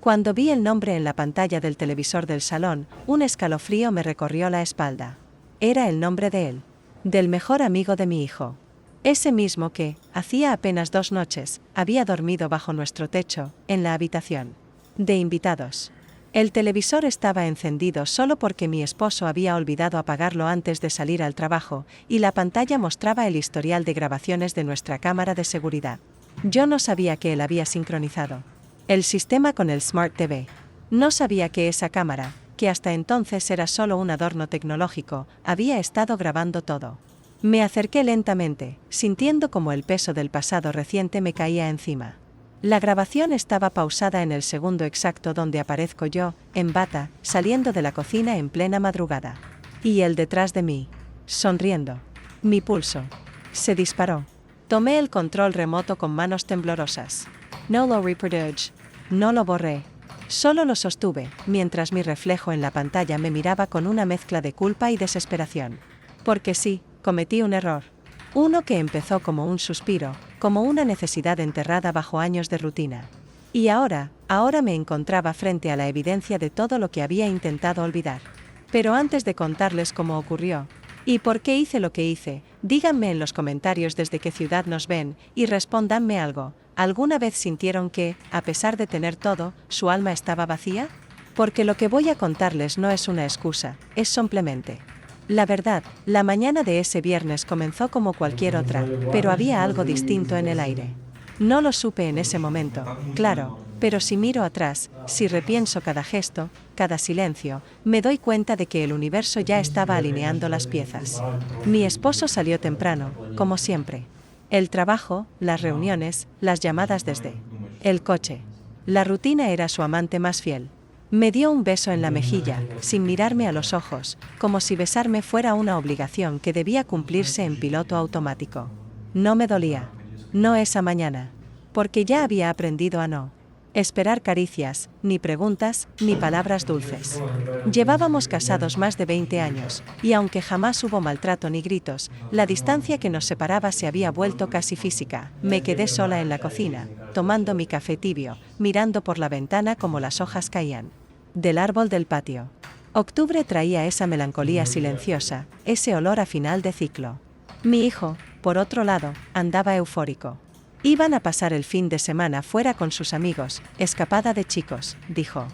Cuando vi el nombre en la pantalla del televisor del salón, un escalofrío me recorrió la espalda. Era el nombre de él, del mejor amigo de mi hijo. Ese mismo que, hacía apenas 2 noches, había dormido bajo nuestro techo, en la habitación de invitados. El televisor estaba encendido solo porque mi esposo había olvidado apagarlo antes de salir al trabajo, y la pantalla mostraba el historial de grabaciones de nuestra cámara de seguridad. Yo no sabía que él había sincronizado el sistema con el Smart TV. No sabía que esa cámara, que hasta entonces era solo un adorno tecnológico, había estado grabando todo. Me acerqué lentamente, sintiendo como el peso del pasado reciente me caía encima. La grabación estaba pausada en el segundo exacto donde aparezco yo, en bata, saliendo de la cocina en plena madrugada. Y él detrás de mí, sonriendo. Mi pulso se disparó. Tomé el control remoto con manos temblorosas. No lo reproduje. No lo borré. Solo lo sostuve, mientras mi reflejo en la pantalla me miraba con una mezcla de culpa y desesperación. Porque sí, cometí un error. Uno que empezó como un suspiro, como una necesidad enterrada bajo años de rutina. Y ahora me encontraba frente a la evidencia de todo lo que había intentado olvidar. Pero antes de contarles cómo ocurrió, y por qué hice lo que hice, díganme en los comentarios desde qué ciudad nos ven, y respóndanme algo. ¿Alguna vez sintieron que, a pesar de tener todo, su alma estaba vacía? Porque lo que voy a contarles no es una excusa, es simplemente la verdad. La mañana de ese viernes comenzó como cualquier otra, pero había algo distinto en el aire. No lo supe en ese momento, claro, pero si miro atrás, si repienso cada gesto, cada silencio, me doy cuenta de que el universo ya estaba alineando las piezas. Mi esposo salió temprano, como siempre. El trabajo, las reuniones, las llamadas desde el coche. La rutina era su amante más fiel. Me dio un beso en la mejilla, sin mirarme a los ojos, como si besarme fuera una obligación que debía cumplirse en piloto automático. No me dolía. No esa mañana. Porque ya había aprendido a no esperar caricias, ni preguntas, ni palabras dulces. Llevábamos casados más de 20 años, y aunque jamás hubo maltrato ni gritos, la distancia que nos separaba se había vuelto casi física. Me quedé sola en la cocina, tomando mi café tibio, mirando por la ventana como las hojas caían del árbol del patio. Octubre traía esa melancolía silenciosa, ese olor a final de ciclo. Mi hijo, por otro lado, andaba eufórico. Iban a pasar el fin de semana fuera con sus amigos, escapada de chicos, dijo.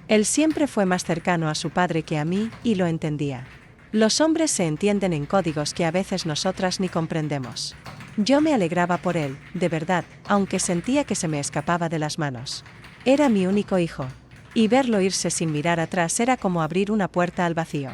Él siempre fue más cercano a su padre que a mí, y lo entendía. Los hombres se entienden en códigos que a veces nosotras ni comprendemos. Yo me alegraba por él, de verdad, aunque sentía que se me escapaba de las manos. Era mi único hijo. Y verlo irse sin mirar atrás era como abrir una puerta al vacío.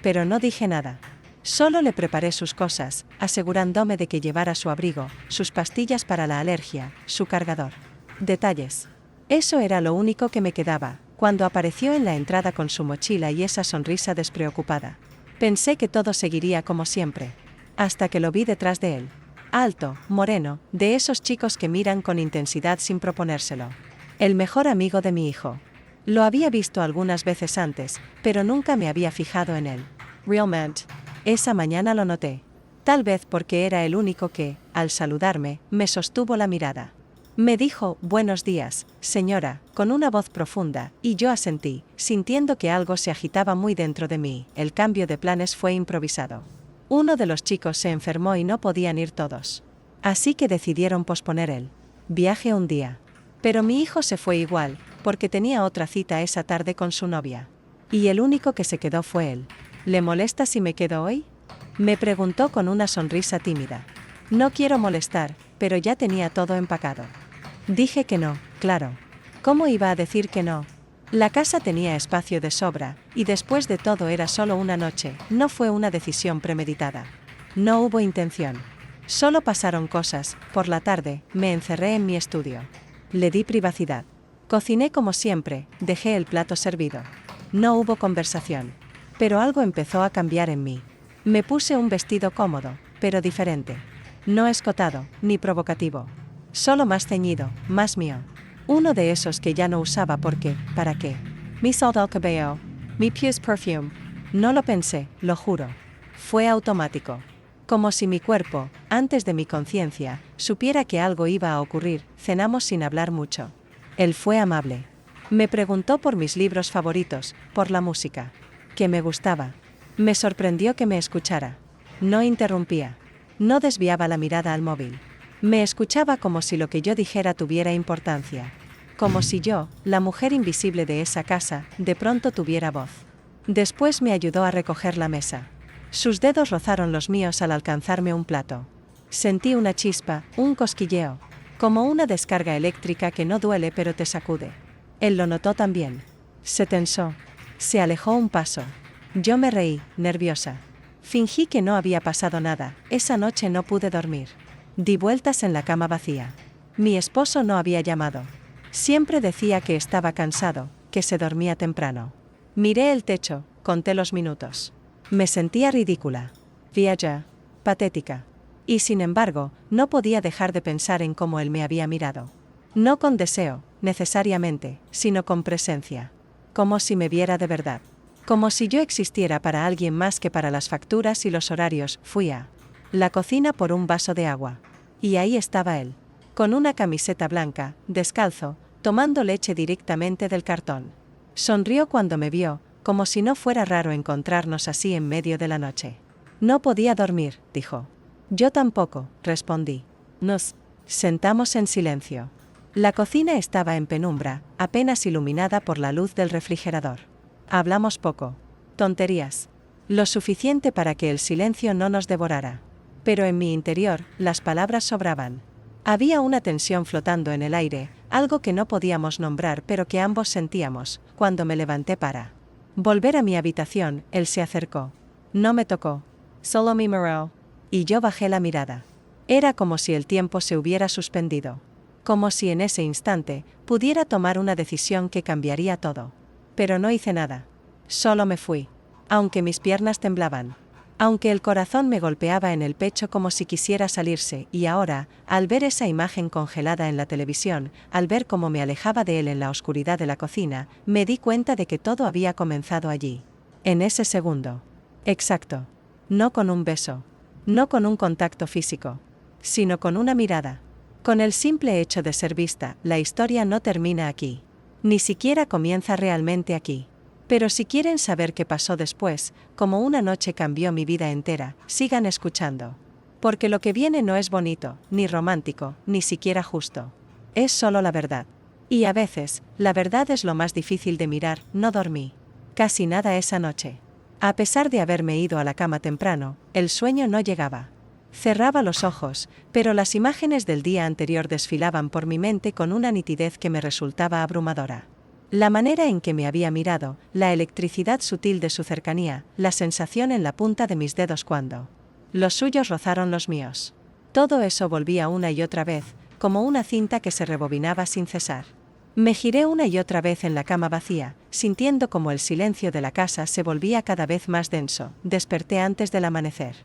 Pero no dije nada. Solo le preparé sus cosas, asegurándome de que llevara su abrigo, sus pastillas para la alergia, su cargador. Detalles. Eso era lo único que me quedaba, cuando apareció en la entrada con su mochila y esa sonrisa despreocupada. Pensé que todo seguiría como siempre. Hasta que lo vi detrás de él. Alto, moreno, de esos chicos que miran con intensidad sin proponérselo. El mejor amigo de mi hijo. Lo había visto algunas veces antes, pero nunca me había fijado en él. Realmente. Esa mañana lo noté. Tal vez porque era el único que, al saludarme, me sostuvo la mirada. Me dijo, buenos días, señora, con una voz profunda, y yo asentí, sintiendo que algo se agitaba muy dentro de mí. El cambio de planes fue improvisado. Uno de los chicos se enfermó y no podían ir todos. Así que decidieron posponer el viaje un día. Pero mi hijo se fue igual, porque tenía otra cita esa tarde con su novia. Y el único que se quedó fue él. ¿Le molesta si me quedo hoy?, me preguntó con una sonrisa tímida. No quiero molestar, pero ya tenía todo empacado. Dije que no, claro. ¿Cómo iba a decir que no? La casa tenía espacio de sobra, y después de todo era solo una noche, no fue una decisión premeditada. No hubo intención. Solo pasaron cosas. Por la tarde, me encerré en mi estudio. Le di privacidad. Cociné como siempre, dejé el plato servido. No hubo conversación. Pero algo empezó a cambiar en mí. Me puse un vestido cómodo, pero diferente. No escotado, ni provocativo. Solo más ceñido, más mío. Uno de esos que ya no usaba porque, ¿para qué? Mi salt al cabello, mi pies perfume. No lo pensé, lo juro. Fue automático. Como si mi cuerpo, antes de mi conciencia, supiera que algo iba a ocurrir. Cenamos sin hablar mucho. Él fue amable. Me preguntó por mis libros favoritos, por la música. Que me gustaba. Me sorprendió que me escuchara. No interrumpía. No desviaba la mirada al móvil. Me escuchaba como si lo que yo dijera tuviera importancia. Como si yo, la mujer invisible de esa casa, de pronto tuviera voz. Después me ayudó a recoger la mesa. Sus dedos rozaron los míos al alcanzarme un plato. Sentí una chispa, un cosquilleo, como una descarga eléctrica que no duele pero te sacude. Él lo notó también. Se tensó. Se alejó un paso. Yo me reí, nerviosa. Fingí que no había pasado nada. Esa noche no pude dormir. Di vueltas en la cama vacía. Mi esposo no había llamado. Siempre decía que estaba cansado, que se dormía temprano. Miré el techo, conté los minutos. Me sentía ridícula. Vieja. Patética. Y sin embargo, no podía dejar de pensar en cómo él me había mirado. No con deseo, necesariamente, sino con presencia. Como si me viera de verdad. Como si yo existiera para alguien más que para las facturas y los horarios. Fui a la cocina por un vaso de agua. Y ahí estaba él. Con una camiseta blanca, descalzo, tomando leche directamente del cartón. Sonrió cuando me vio, como si no fuera raro encontrarnos así en medio de la noche. No podía dormir, dijo. Yo tampoco, respondí. Nos sentamos en silencio. La cocina estaba en penumbra, apenas iluminada por la luz del refrigerador. Hablamos poco. Tonterías. Lo suficiente para que el silencio no nos devorara. Pero en mi interior, las palabras sobraban. Había una tensión flotando en el aire, algo que no podíamos nombrar pero que ambos sentíamos. Cuando me levanté para volver a mi habitación, él se acercó. No me tocó. Solo me miró. Y yo bajé la mirada. Era como si el tiempo se hubiera suspendido. Como si en ese instante pudiera tomar una decisión que cambiaría todo. Pero no hice nada. Solo me fui. Aunque mis piernas temblaban. Aunque el corazón me golpeaba en el pecho como si quisiera salirse, y ahora, al ver esa imagen congelada en la televisión, al ver cómo me alejaba de él en la oscuridad de la cocina, me di cuenta de que todo había comenzado allí. En ese segundo. Exacto. No con un beso. No con un contacto físico. Sino con una mirada. Con el simple hecho de ser vista, la historia no termina aquí. Ni siquiera comienza realmente aquí. Pero si quieren saber qué pasó después, como una noche cambió mi vida entera, sigan escuchando. Porque lo que viene no es bonito, ni romántico, ni siquiera justo. Es solo la verdad. Y a veces, la verdad es lo más difícil de mirar. No dormí casi nada esa noche. A pesar de haberme ido a la cama temprano, el sueño no llegaba. Cerraba los ojos, pero las imágenes del día anterior desfilaban por mi mente con una nitidez que me resultaba abrumadora. La manera en que me había mirado, la electricidad sutil de su cercanía, la sensación en la punta de mis dedos cuando los suyos rozaron los míos. Todo eso volvía una y otra vez, como una cinta que se rebobinaba sin cesar. Me giré una y otra vez en la cama vacía, sintiendo como el silencio de la casa se volvía cada vez más denso. Desperté antes del amanecer.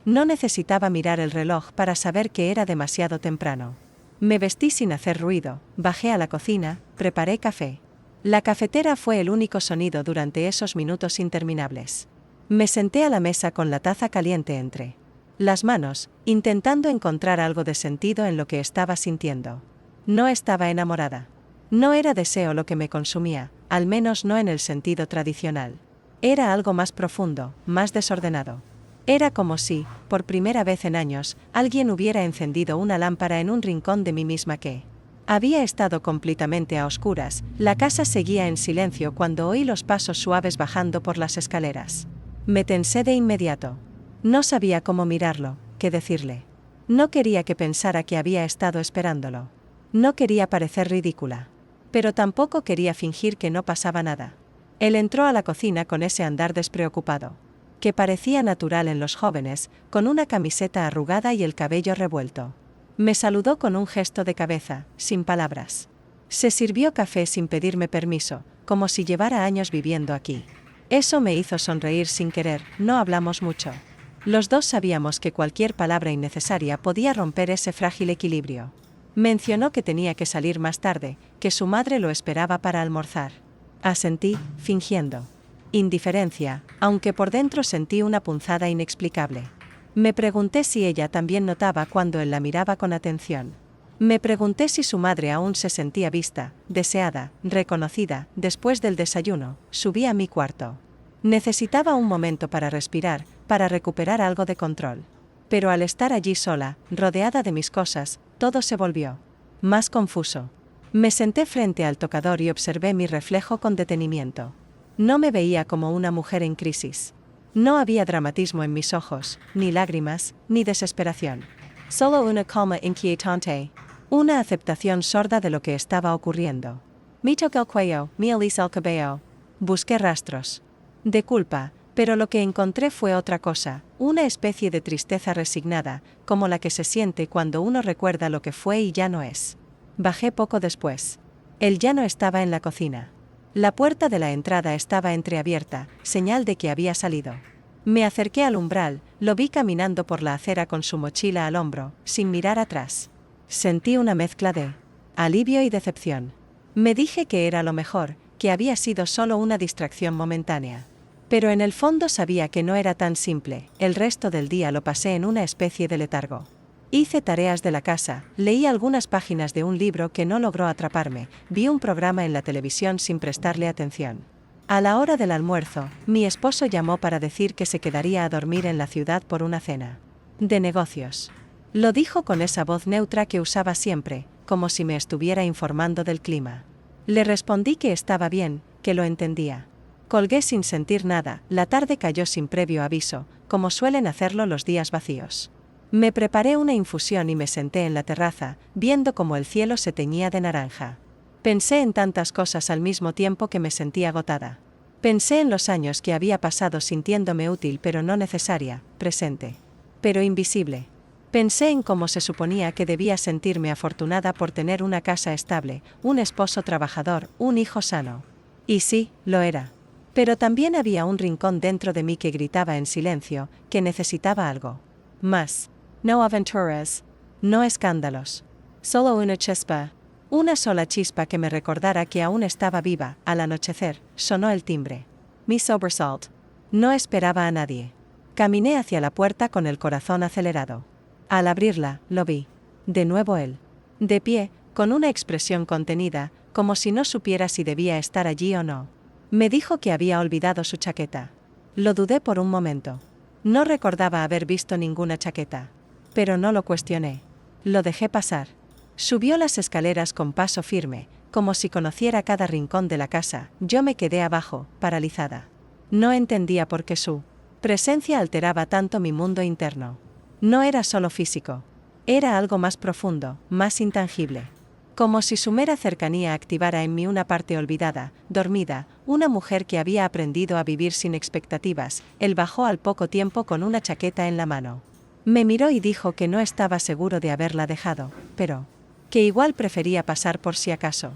No necesitaba mirar el reloj para saber que era demasiado temprano. Me vestí sin hacer ruido, bajé a la cocina, preparé café. La cafetera fue el único sonido durante esos minutos interminables. Me senté a la mesa con la taza caliente entre las manos, intentando encontrar algo de sentido en lo que estaba sintiendo. No estaba enamorada. No era deseo lo que me consumía, al menos no en el sentido tradicional. Era algo más profundo, más desordenado. Era como si, por primera vez en años, alguien hubiera encendido una lámpara en un rincón de mí misma que había estado completamente a oscuras. La casa seguía en silencio cuando oí los pasos suaves bajando por las escaleras. Me tensé de inmediato. No sabía cómo mirarlo, qué decirle. No quería que pensara que había estado esperándolo. No quería parecer ridícula. Pero tampoco quería fingir que no pasaba nada. Él entró a la cocina con ese andar despreocupado, que parecía natural en los jóvenes, con una camiseta arrugada y el cabello revuelto. Me saludó con un gesto de cabeza, sin palabras. Se sirvió café sin pedirme permiso, como si llevara años viviendo aquí. Eso me hizo sonreír sin querer. No hablamos mucho. Los dos sabíamos que cualquier palabra innecesaria podía romper ese frágil equilibrio. Mencionó que tenía que salir más tarde, que su madre lo esperaba para almorzar. Asentí, fingiendo indiferencia, aunque por dentro sentí una punzada inexplicable. Me pregunté si ella también notaba cuando él la miraba con atención. Me pregunté si su madre aún se sentía vista, deseada, reconocida. Después del desayuno, subí a mi cuarto. Necesitaba un momento para respirar, para recuperar algo de control. Pero al estar allí sola, rodeada de mis cosas, todo se volvió más confuso. Me senté frente al tocador y observé mi reflejo con detenimiento. No me veía como una mujer en crisis. No había dramatismo en mis ojos, ni lágrimas, ni desesperación. Solo una calma inquietante. Una aceptación sorda de lo que estaba ocurriendo. Me toqué el cuello, me alisé el cabello. Busqué rastros de culpa, pero lo que encontré fue otra cosa, una especie de tristeza resignada, como la que se siente cuando uno recuerda lo que fue y ya no es. Bajé poco después. Él ya no estaba en la cocina. La puerta de la entrada estaba entreabierta, señal de que había salido. Me acerqué al umbral, lo vi caminando por la acera con su mochila al hombro, sin mirar atrás. Sentí una mezcla de alivio y decepción. Me dije que era lo mejor, que había sido solo una distracción momentánea. Pero en el fondo sabía que no era tan simple. El resto del día lo pasé en una especie de letargo. Hice tareas de la casa, leí algunas páginas de un libro que no logró atraparme, vi un programa en la televisión sin prestarle atención. A la hora del almuerzo, mi esposo llamó para decir que se quedaría a dormir en la ciudad por una cena de negocios. Lo dijo con esa voz neutra que usaba siempre, como si me estuviera informando del clima. Le respondí que estaba bien, que lo entendía. Colgué sin sentir nada. La tarde cayó sin previo aviso, como suelen hacerlo los días vacíos. Me preparé una infusión y me senté en la terraza, viendo cómo el cielo se teñía de naranja. Pensé en tantas cosas al mismo tiempo que me sentí agotada. Pensé en los años que había pasado sintiéndome útil pero no necesaria, presente, pero invisible. Pensé en cómo se suponía que debía sentirme afortunada por tener una casa estable, un esposo trabajador, un hijo sano. Y sí, lo era. Pero también había un rincón dentro de mí que gritaba en silencio, que necesitaba algo más. No aventuras. No escándalos. Solo una chispa. Una sola chispa que me recordara que aún estaba viva. Al anochecer, sonó el timbre. Mi sobresalt. No esperaba a nadie. Caminé hacia la puerta con el corazón acelerado. Al abrirla, lo vi. De nuevo él. De pie, con una expresión contenida, como si no supiera si debía estar allí o no. Me dijo que había olvidado su chaqueta. Lo dudé por un momento. No recordaba haber visto ninguna chaqueta. Pero no lo cuestioné. Lo dejé pasar. Subió las escaleras con paso firme, como si conociera cada rincón de la casa. Yo me quedé abajo, paralizada. No entendía por qué su presencia alteraba tanto mi mundo interno. No era solo físico. Era algo más profundo, más intangible. Como si su mera cercanía activara en mí una parte olvidada, dormida, una mujer que había aprendido a vivir sin expectativas. Él bajó al poco tiempo con una chaqueta en la mano. Me miró y dijo que no estaba seguro de haberla dejado, pero que igual prefería pasar por si acaso.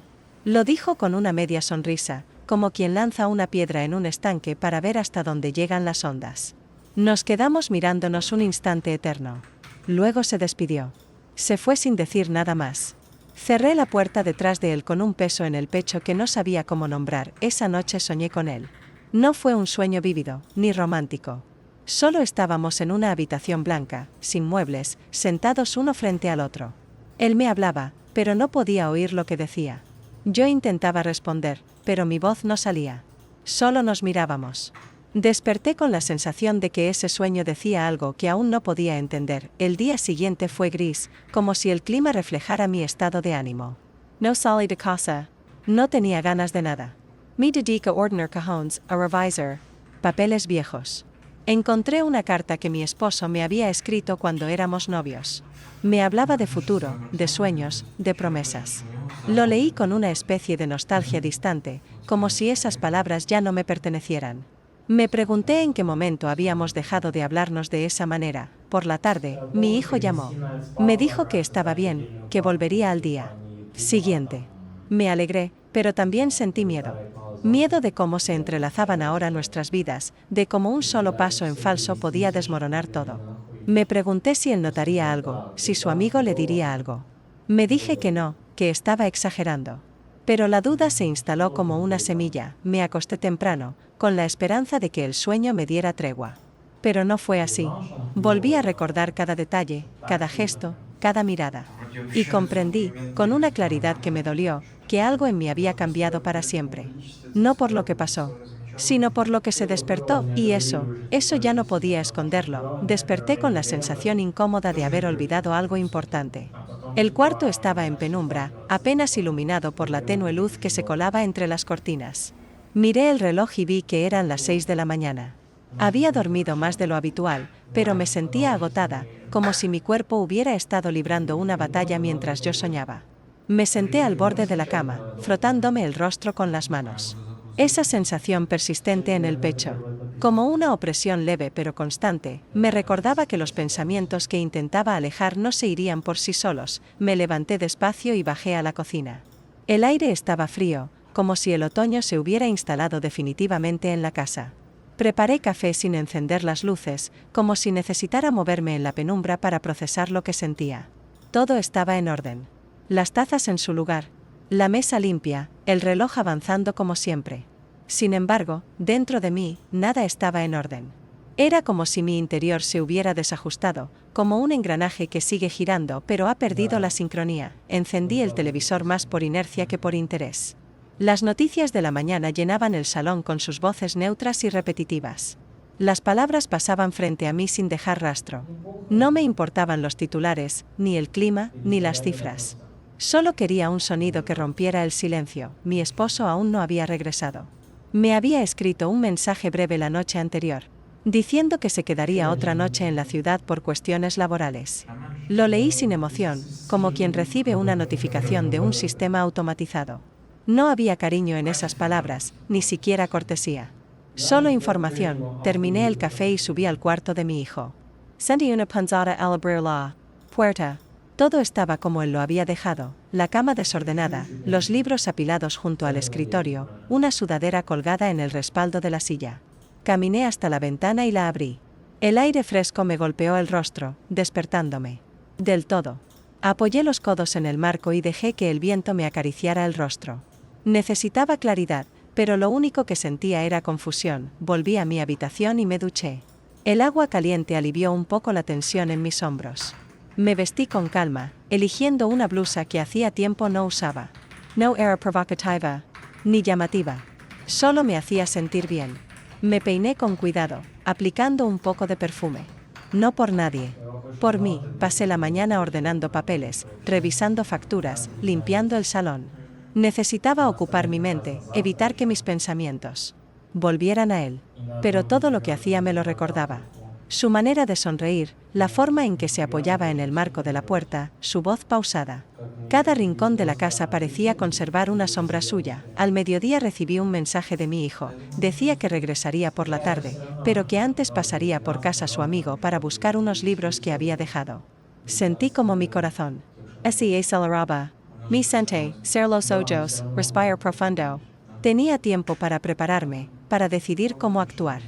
Lo dijo con una media sonrisa, como quien lanza una piedra en un estanque para ver hasta dónde llegan las ondas. Nos quedamos mirándonos un instante eterno. Luego se despidió. Se fue sin decir nada más. Cerré la puerta detrás de él con un peso en el pecho que no sabía cómo nombrar. Esa noche soñé con él. No fue un sueño vívido, ni romántico. Solo estábamos en una habitación blanca, sin muebles, sentados uno frente al otro. Él me hablaba, pero no podía oír lo que decía. Yo intentaba responder, pero mi voz no salía. Solo nos mirábamos. Desperté con la sensación de que ese sueño decía algo que aún no podía entender. El día siguiente fue gris, como si el clima reflejara mi estado de ánimo. No salí de casa. No tenía ganas de nada. Me dediqué a ordenar cajones, a revisar papeles viejos. Encontré una carta que mi esposo me había escrito cuando éramos novios. Me hablaba de futuro, de sueños, de promesas. Lo leí con una especie de nostalgia distante, como si esas palabras ya no me pertenecieran. Me pregunté en qué momento habíamos dejado de hablarnos de esa manera. Por la tarde, mi hijo llamó. Me dijo que estaba bien, que volvería al día siguiente. Me alegré, pero también sentí miedo. Miedo de cómo se entrelazaban ahora nuestras vidas, de cómo un solo paso en falso podía desmoronar todo. Me pregunté si él notaría algo, si su amigo le diría algo. Me dije que no, que estaba exagerando. Pero la duda se instaló como una semilla. Me acosté temprano, con la esperanza de que el sueño me diera tregua. Pero no fue así. Volví a recordar cada detalle, cada gesto, cada mirada. Y comprendí, con una claridad que me dolió, que algo en mí había cambiado para siempre. No por lo que pasó, sino por lo que se despertó, y eso ya no podía esconderlo. Desperté con la sensación incómoda de haber olvidado algo importante. El cuarto estaba en penumbra, apenas iluminado por la tenue luz que se colaba entre las cortinas. Miré el reloj y vi que eran las 6 de la mañana. Había dormido más de lo habitual, pero me sentía agotada, como si mi cuerpo hubiera estado librando una batalla mientras yo soñaba. Me senté al borde de la cama, frotándome el rostro con las manos. Esa sensación persistente en el pecho, como una opresión leve pero constante, me recordaba que los pensamientos que intentaba alejar no se irían por sí solos. Me levanté despacio y bajé a la cocina. El aire estaba frío, como si el otoño se hubiera instalado definitivamente en la casa. Preparé café sin encender las luces, como si necesitara moverme en la penumbra para procesar lo que sentía. Todo estaba en orden. Las tazas en su lugar, la mesa limpia, el reloj avanzando como siempre. Sin embargo, dentro de mí, nada estaba en orden. Era como si mi interior se hubiera desajustado, como un engranaje que sigue girando pero ha perdido la sincronía. Encendí el televisor más por inercia que por interés. Las noticias de la mañana llenaban el salón con sus voces neutras y repetitivas. Las palabras pasaban frente a mí sin dejar rastro. No me importaban los titulares, ni el clima, ni las cifras. Solo quería un sonido que rompiera el silencio. Mi esposo aún no había regresado. Me había escrito un mensaje breve la noche anterior, diciendo que se quedaría otra noche en la ciudad por cuestiones laborales. Lo leí sin emoción, como quien recibe una notificación de un sistema automatizado. No había cariño en esas palabras, ni siquiera cortesía. Solo información. Terminé el café y subí al cuarto de mi hijo. Sentí una panzada al abrir la puerta. Todo estaba como él lo había dejado, la cama desordenada, los libros apilados junto al escritorio, una sudadera colgada en el respaldo de la silla. Caminé hasta la ventana y la abrí. El aire fresco me golpeó el rostro, despertándome. Del todo. Apoyé los codos en el marco y dejé que el viento me acariciara el rostro. Necesitaba claridad, pero lo único que sentía era confusión. Volví a mi habitación y me duché. El agua caliente alivió un poco la tensión en mis hombros. Me vestí con calma, eligiendo una blusa que hacía tiempo no usaba. No era provocativa, ni llamativa. Solo me hacía sentir bien. Me peiné con cuidado, aplicando un poco de perfume. No por nadie. Por mí, pasé la mañana ordenando papeles, revisando facturas, limpiando el salón. Necesitaba ocupar mi mente, evitar que mis pensamientos volvieran a él. Pero todo lo que hacía me lo recordaba. Su manera de sonreír, la forma en que se apoyaba en el marco de la puerta, su voz pausada. Cada rincón de la casa parecía conservar una sombra suya. Al mediodía recibí un mensaje de mi hijo. Decía que regresaría por la tarde, pero que antes pasaría por casa su amigo para buscar unos libros que había dejado. Sentí como mi corazón se aceleraba. Mi sente, ser los ojos, respirar profundo. Tenía tiempo para prepararme, para decidir cómo actuar.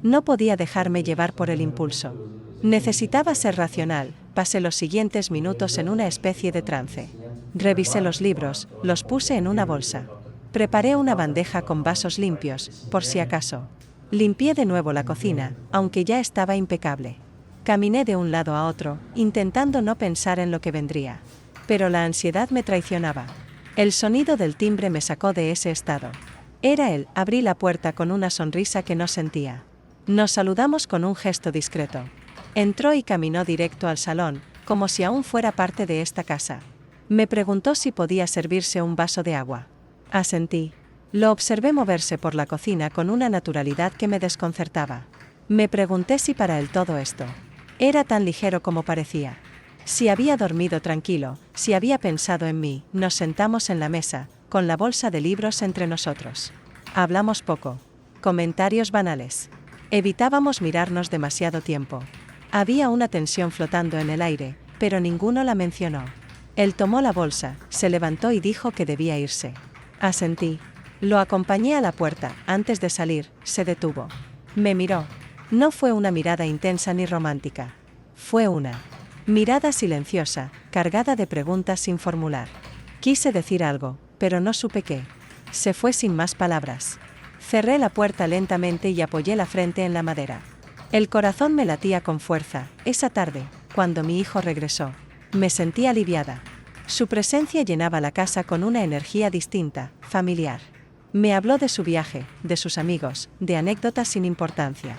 No podía dejarme llevar por el impulso. Necesitaba ser racional. Pasé los siguientes minutos en una especie de trance. Revisé los libros, los puse en una bolsa. Preparé una bandeja con vasos limpios, por si acaso. Limpié de nuevo la cocina, aunque ya estaba impecable. Caminé de un lado a otro, intentando no pensar en lo que vendría. Pero la ansiedad me traicionaba. El sonido del timbre me sacó de ese estado. Era él. Abrí la puerta con una sonrisa que no sentía. Nos saludamos con un gesto discreto. Entró y caminó directo al salón, como si aún fuera parte de esta casa. Me preguntó si podía servirse un vaso de agua. Asentí. Lo observé moverse por la cocina con una naturalidad que me desconcertaba. Me pregunté si para él todo esto era tan ligero como parecía. Si había dormido tranquilo, si había pensado en mí. Nos sentamos en la mesa, con la bolsa de libros entre nosotros. Hablamos poco. Comentarios banales. Evitábamos mirarnos demasiado tiempo. Había una tensión flotando en el aire, pero ninguno la mencionó. Él tomó la bolsa, se levantó y dijo que debía irse. Asentí. Lo acompañé a la puerta. Antes de salir, se detuvo. Me miró. No fue una mirada intensa ni romántica. Fue una mirada silenciosa, cargada de preguntas sin formular. Quise decir algo, pero no supe qué. Se fue sin más palabras. Cerré la puerta lentamente y apoyé la frente en la madera. El corazón me latía con fuerza. Esa tarde, cuando mi hijo regresó, me sentí aliviada. Su presencia llenaba la casa con una energía distinta, familiar. Me habló de su viaje, de sus amigos, de anécdotas sin importancia.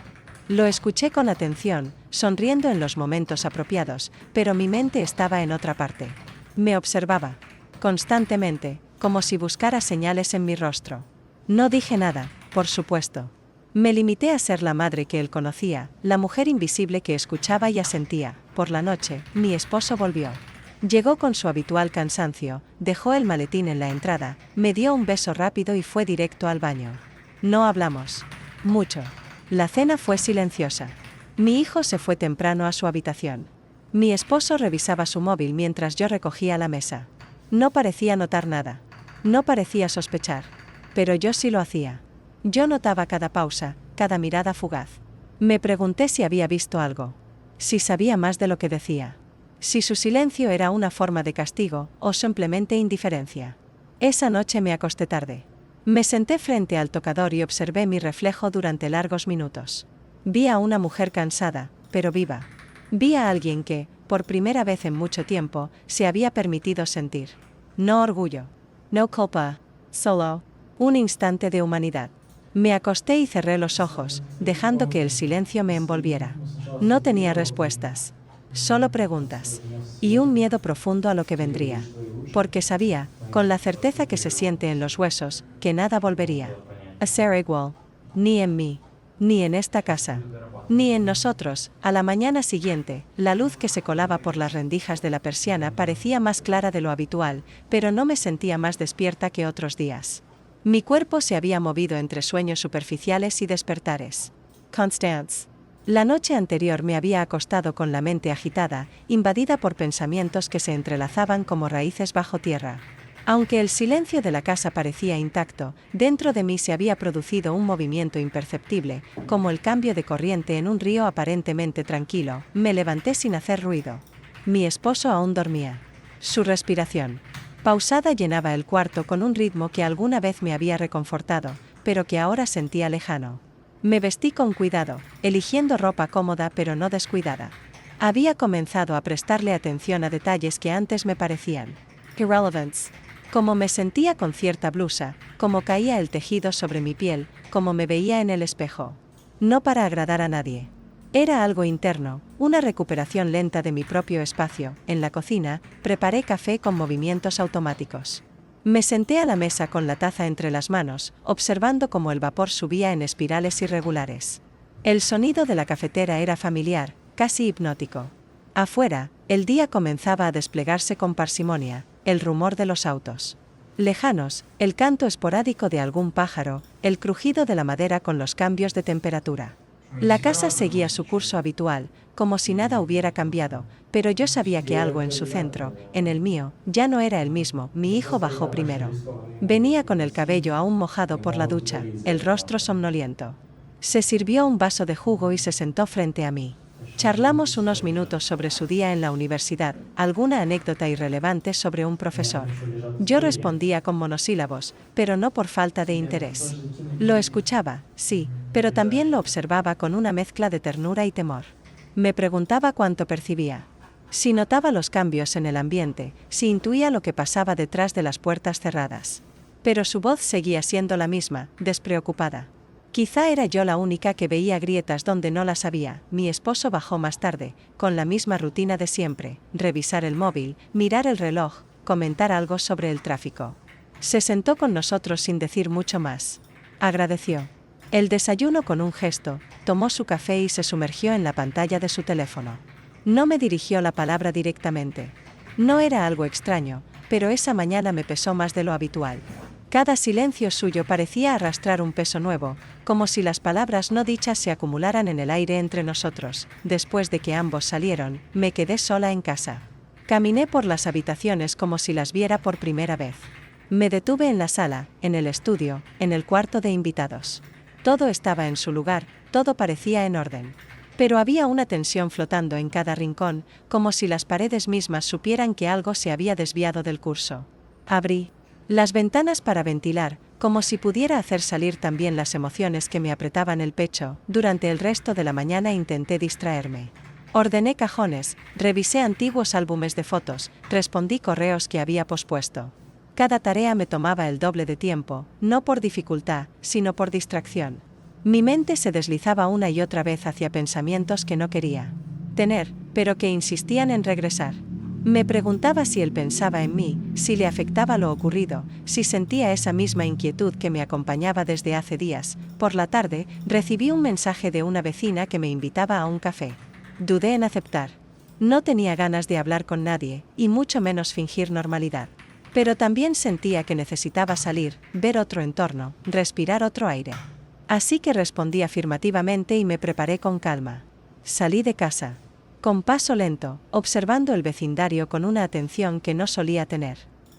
Lo escuché con atención, sonriendo en los momentos apropiados, pero mi mente estaba en otra parte. Me observaba constantemente, como si buscara señales en mi rostro. No dije nada, por supuesto. Me limité a ser la madre que él conocía, la mujer invisible que escuchaba y asentía. Por la noche, mi esposo volvió. Llegó con su habitual cansancio, dejó el maletín en la entrada, me dio un beso rápido y fue directo al baño. No hablamos mucho. La cena fue silenciosa. Mi hijo se fue temprano a su habitación. Mi esposo revisaba su móvil mientras yo recogía la mesa. No parecía notar nada. No parecía sospechar. Pero yo sí lo hacía. Yo notaba cada pausa, cada mirada fugaz. Me pregunté si había visto algo. Si sabía más de lo que decía. Si su silencio era una forma de castigo o simplemente indiferencia. Esa noche me acosté tarde. Me senté frente al tocador y observé mi reflejo durante largos minutos. Vi a una mujer cansada, pero viva. Vi a alguien que, por primera vez en mucho tiempo, se había permitido sentir. No orgullo. No culpa. Solo un instante de humanidad. Me acosté y cerré los ojos, dejando que el silencio me envolviera. No tenía respuestas. Solo preguntas. Y un miedo profundo a lo que vendría. Porque sabía, con la certeza que se siente en los huesos, que nada volvería a ser igual. Ni en mí. Ni en esta casa. Ni en nosotros. A la mañana siguiente, la luz que se colaba por las rendijas de la persiana parecía más clara de lo habitual, pero no me sentía más despierta que otros días. Mi cuerpo se había movido entre sueños superficiales y despertares. Constance. La noche anterior me había acostado con la mente agitada, invadida por pensamientos que se entrelazaban como raíces bajo tierra. Aunque el silencio de la casa parecía intacto, dentro de mí se había producido un movimiento imperceptible, como el cambio de corriente en un río aparentemente tranquilo. Me levanté sin hacer ruido. Mi esposo aún dormía. Su respiración pausada llenaba el cuarto con un ritmo que alguna vez me había reconfortado, pero que ahora sentía lejano. Me vestí con cuidado, eligiendo ropa cómoda pero no descuidada. Había comenzado a prestarle atención a detalles que antes me parecían irrelevants. Cómo me sentía con cierta blusa, cómo caía el tejido sobre mi piel, cómo me veía en el espejo. No para agradar a nadie. Era algo interno, una recuperación lenta de mi propio espacio. En la cocina, preparé café con movimientos automáticos. Me senté a la mesa con la taza entre las manos, observando cómo el vapor subía en espirales irregulares. El sonido de la cafetera era familiar, casi hipnótico. Afuera, el día comenzaba a desplegarse con parsimonia, el rumor de los autos lejanos, el canto esporádico de algún pájaro, el crujido de la madera con los cambios de temperatura. La casa seguía su curso habitual, como si nada hubiera cambiado, pero yo sabía que algo en su centro, en el mío, ya no era el mismo. Mi hijo bajó primero. Venía con el cabello aún mojado por la ducha, el rostro somnoliento. Se sirvió un vaso de jugo y se sentó frente a mí. Charlamos unos minutos sobre su día en la universidad, alguna anécdota irrelevante sobre un profesor. Yo respondía con monosílabos, pero no por falta de interés. Lo escuchaba, sí, pero también lo observaba con una mezcla de ternura y temor. Me preguntaba cuánto percibía. Si notaba los cambios en el ambiente, si intuía lo que pasaba detrás de las puertas cerradas. Pero su voz seguía siendo la misma, despreocupada. Quizá era yo la única que veía grietas donde no las había. Mi esposo bajó más tarde, con la misma rutina de siempre: revisar el móvil, mirar el reloj, comentar algo sobre el tráfico. Se sentó con nosotros sin decir mucho más. Agradeció el desayuno con un gesto, tomó su café y se sumergió en la pantalla de su teléfono. No me dirigió la palabra directamente. No era algo extraño, pero esa mañana me pesó más de lo habitual. Cada silencio suyo parecía arrastrar un peso nuevo, como si las palabras no dichas se acumularan en el aire entre nosotros. Después de que ambos salieron, me quedé sola en casa. Caminé por las habitaciones como si las viera por primera vez. Me detuve en la sala, en el estudio, en el cuarto de invitados. Todo estaba en su lugar, todo parecía en orden. Pero había una tensión flotando en cada rincón, como si las paredes mismas supieran que algo se había desviado del curso. Abrí las ventanas para ventilar, como si pudiera hacer salir también las emociones que me apretaban el pecho. Durante el resto de la mañana intenté distraerme. Ordené cajones, revisé antiguos álbumes de fotos, respondí correos que había pospuesto. Cada tarea me tomaba el doble de tiempo, no por dificultad, sino por distracción. Mi mente se deslizaba una y otra vez hacia pensamientos que no quería tener, pero que insistían en regresar. Me preguntaba si él pensaba en mí, si le afectaba lo ocurrido, si sentía esa misma inquietud que me acompañaba desde hace días. Por la tarde, recibí un mensaje de una vecina que me invitaba a un café. Dudé en aceptar. No tenía ganas de hablar con nadie, y mucho menos fingir normalidad. Pero también sentía que necesitaba salir, ver otro entorno, respirar otro aire. Así que respondí afirmativamente y me preparé con calma. Salí de casa. Con paso lento, observando el vecindario con una atención que no solía tener.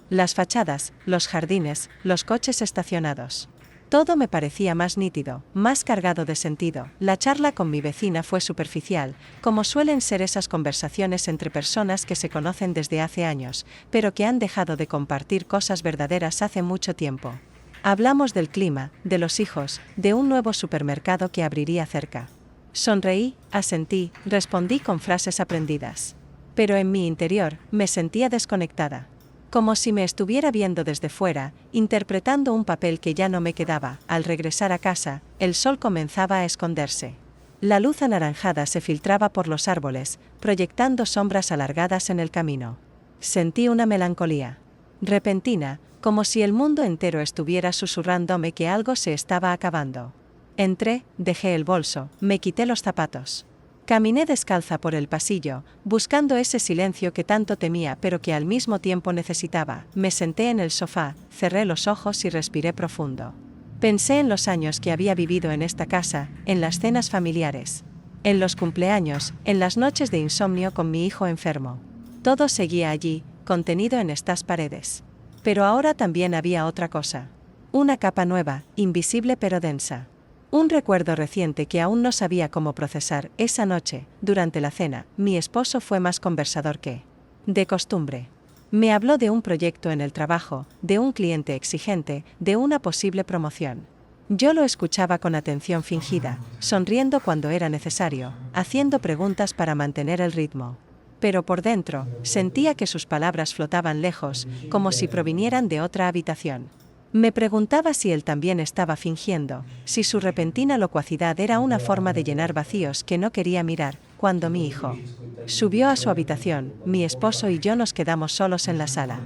Las fachadas, los jardines, los coches estacionados. Todo me parecía más nítido, más cargado de sentido. La charla con mi vecina fue superficial, como suelen ser esas conversaciones entre personas que se conocen desde hace años, pero que han dejado de compartir cosas verdaderas hace mucho tiempo. Hablamos del clima, de los hijos, de un nuevo supermercado que abriría cerca. Sonreí, asentí, respondí con frases aprendidas. Pero en mi interior, me sentía desconectada. Como si me estuviera viendo desde fuera, interpretando un papel que ya no me quedaba. Al regresar a casa, el sol comenzaba a esconderse. La luz anaranjada se filtraba por los árboles, proyectando sombras alargadas en el camino. Sentí una melancolía repentina, como si el mundo entero estuviera susurrándome que algo se estaba acabando. Entré, dejé el bolso, me quité los zapatos. Caminé descalza por el pasillo, buscando ese silencio que tanto temía pero que al mismo tiempo necesitaba. Me senté en el sofá, cerré los ojos y respiré profundo. Pensé en los años que había vivido en esta casa, en las cenas familiares, en los cumpleaños, en las noches de insomnio con mi hijo enfermo. Todo seguía allí, contenido en estas paredes. Pero ahora también había otra cosa. Una capa nueva, invisible pero densa. Un recuerdo reciente que aún no sabía cómo procesar. Esa noche, durante la cena, mi esposo fue más conversador que de costumbre. Me habló de un proyecto en el trabajo, de un cliente exigente, de una posible promoción. Yo lo escuchaba con atención fingida, sonriendo cuando era necesario, haciendo preguntas para mantener el ritmo. Pero por dentro, sentía que sus palabras flotaban lejos, como si provinieran de otra habitación. Me preguntaba si él también estaba fingiendo, si su repentina locuacidad era una forma de llenar vacíos que no quería mirar. Cuando mi hijo subió a su habitación, mi esposo y yo nos quedamos solos en la sala.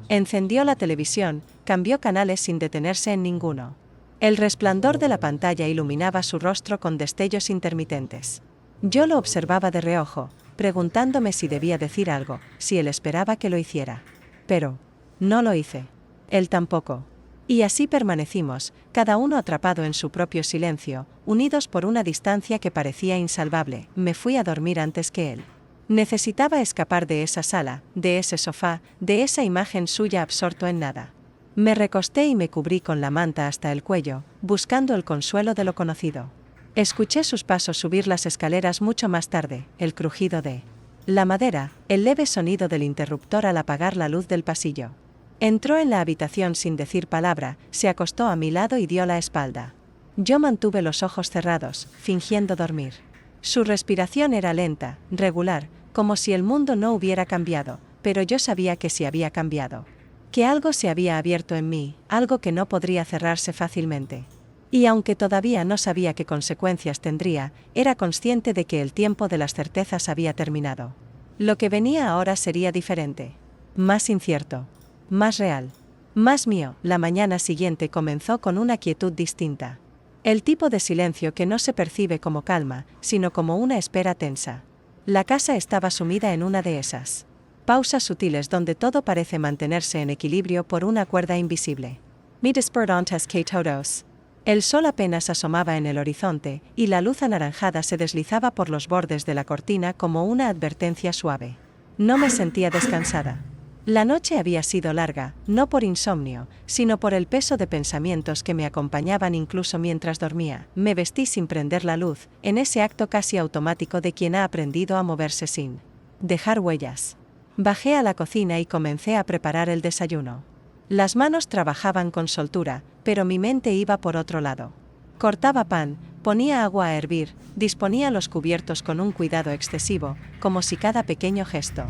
Encendió la televisión, cambió canales sin detenerse en ninguno. El resplandor de la pantalla iluminaba su rostro con destellos intermitentes. Yo lo observaba de reojo, preguntándome si debía decir algo, si él esperaba que lo hiciera. Pero no lo hice. Él tampoco. Y así permanecimos, cada uno atrapado en su propio silencio, unidos por una distancia que parecía insalvable. Me fui a dormir antes que él. Necesitaba escapar de esa sala, de ese sofá, de esa imagen suya absorto en nada. Me recosté y me cubrí con la manta hasta el cuello, buscando el consuelo de lo conocido. Escuché sus pasos subir las escaleras mucho más tarde, el crujido de la madera, el leve sonido del interruptor al apagar la luz del pasillo. Entró en la habitación sin decir palabra, se acostó a mi lado y dio la espalda. Yo mantuve los ojos cerrados, fingiendo dormir. Su respiración era lenta, regular, como si el mundo no hubiera cambiado, pero yo sabía que sí había cambiado. Que algo se había abierto en mí, algo que no podría cerrarse fácilmente. Y aunque todavía no sabía qué consecuencias tendría, era consciente de que el tiempo de las certezas había terminado. Lo que venía ahora sería diferente. Más incierto. Más real. Más mío. La mañana siguiente comenzó con una quietud distinta. El tipo de silencio que no se percibe como calma, sino como una espera tensa. La casa estaba sumida en una de esas pausas sutiles donde todo parece mantenerse en equilibrio por una cuerda invisible. Mides perdontas que todos. El sol apenas asomaba en el horizonte, y la luz anaranjada se deslizaba por los bordes de la cortina como una advertencia suave. No me sentía descansada. La noche había sido larga, no por insomnio, sino por el peso de pensamientos que me acompañaban incluso mientras dormía. Me vestí sin prender la luz, en ese acto casi automático de quien ha aprendido a moverse sin dejar huellas. Bajé a la cocina y comencé a preparar el desayuno. Las manos trabajaban con soltura, pero mi mente iba por otro lado. Cortaba pan, Ponía agua a hervir, disponía los cubiertos con un cuidado excesivo, como si cada pequeño gesto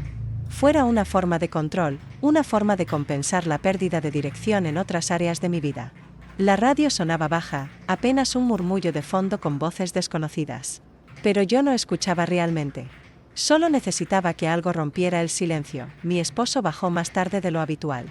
fuera una forma de control, una forma de compensar la pérdida de dirección en otras áreas de mi vida. La radio sonaba baja, apenas un murmullo de fondo con voces desconocidas. Pero yo no escuchaba realmente. Solo necesitaba que algo rompiera el silencio. Mi esposo bajó más tarde de lo habitual.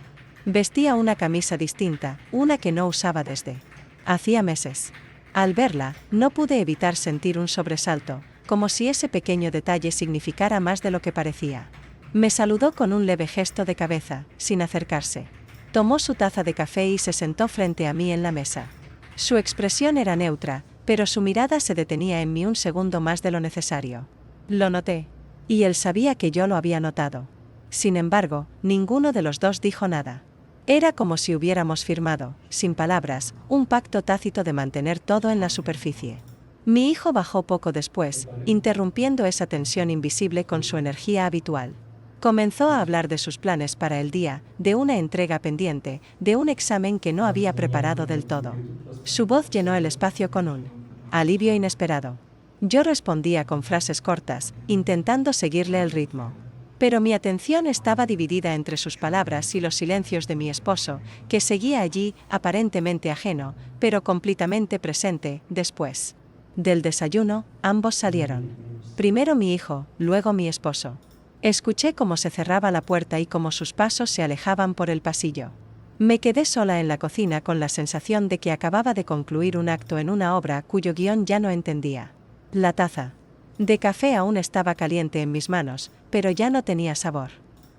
Vestía una camisa distinta, una que no usaba desde hacía meses. Al verla, no pude evitar sentir un sobresalto, como si ese pequeño detalle significara más de lo que parecía. Me saludó con un leve gesto de cabeza, sin acercarse. Tomó su taza de café y se sentó frente a mí en la mesa. Su expresión era neutra, pero su mirada se detenía en mí un segundo más de lo necesario. Lo noté. Y él sabía que yo lo había notado. Sin embargo, ninguno de los dos dijo nada. Era como si hubiéramos firmado, sin palabras, un pacto tácito de mantener todo en la superficie. Mi hijo bajó poco después, interrumpiendo esa tensión invisible con su energía habitual. Comenzó a hablar de sus planes para el día, de una entrega pendiente, de un examen que no había preparado del todo. Su voz llenó el espacio con un alivio inesperado. Yo respondía con frases cortas, intentando seguirle el ritmo. Pero mi atención estaba dividida entre sus palabras y los silencios de mi esposo, que seguía allí, aparentemente ajeno, pero completamente presente. Después del desayuno, ambos salieron. Primero mi hijo, luego mi esposo. Escuché cómo se cerraba la puerta y cómo sus pasos se alejaban por el pasillo. Me quedé sola en la cocina con la sensación de que acababa de concluir un acto en una obra cuyo guión ya no entendía. La taza de café aún estaba caliente en mis manos, pero ya no tenía sabor.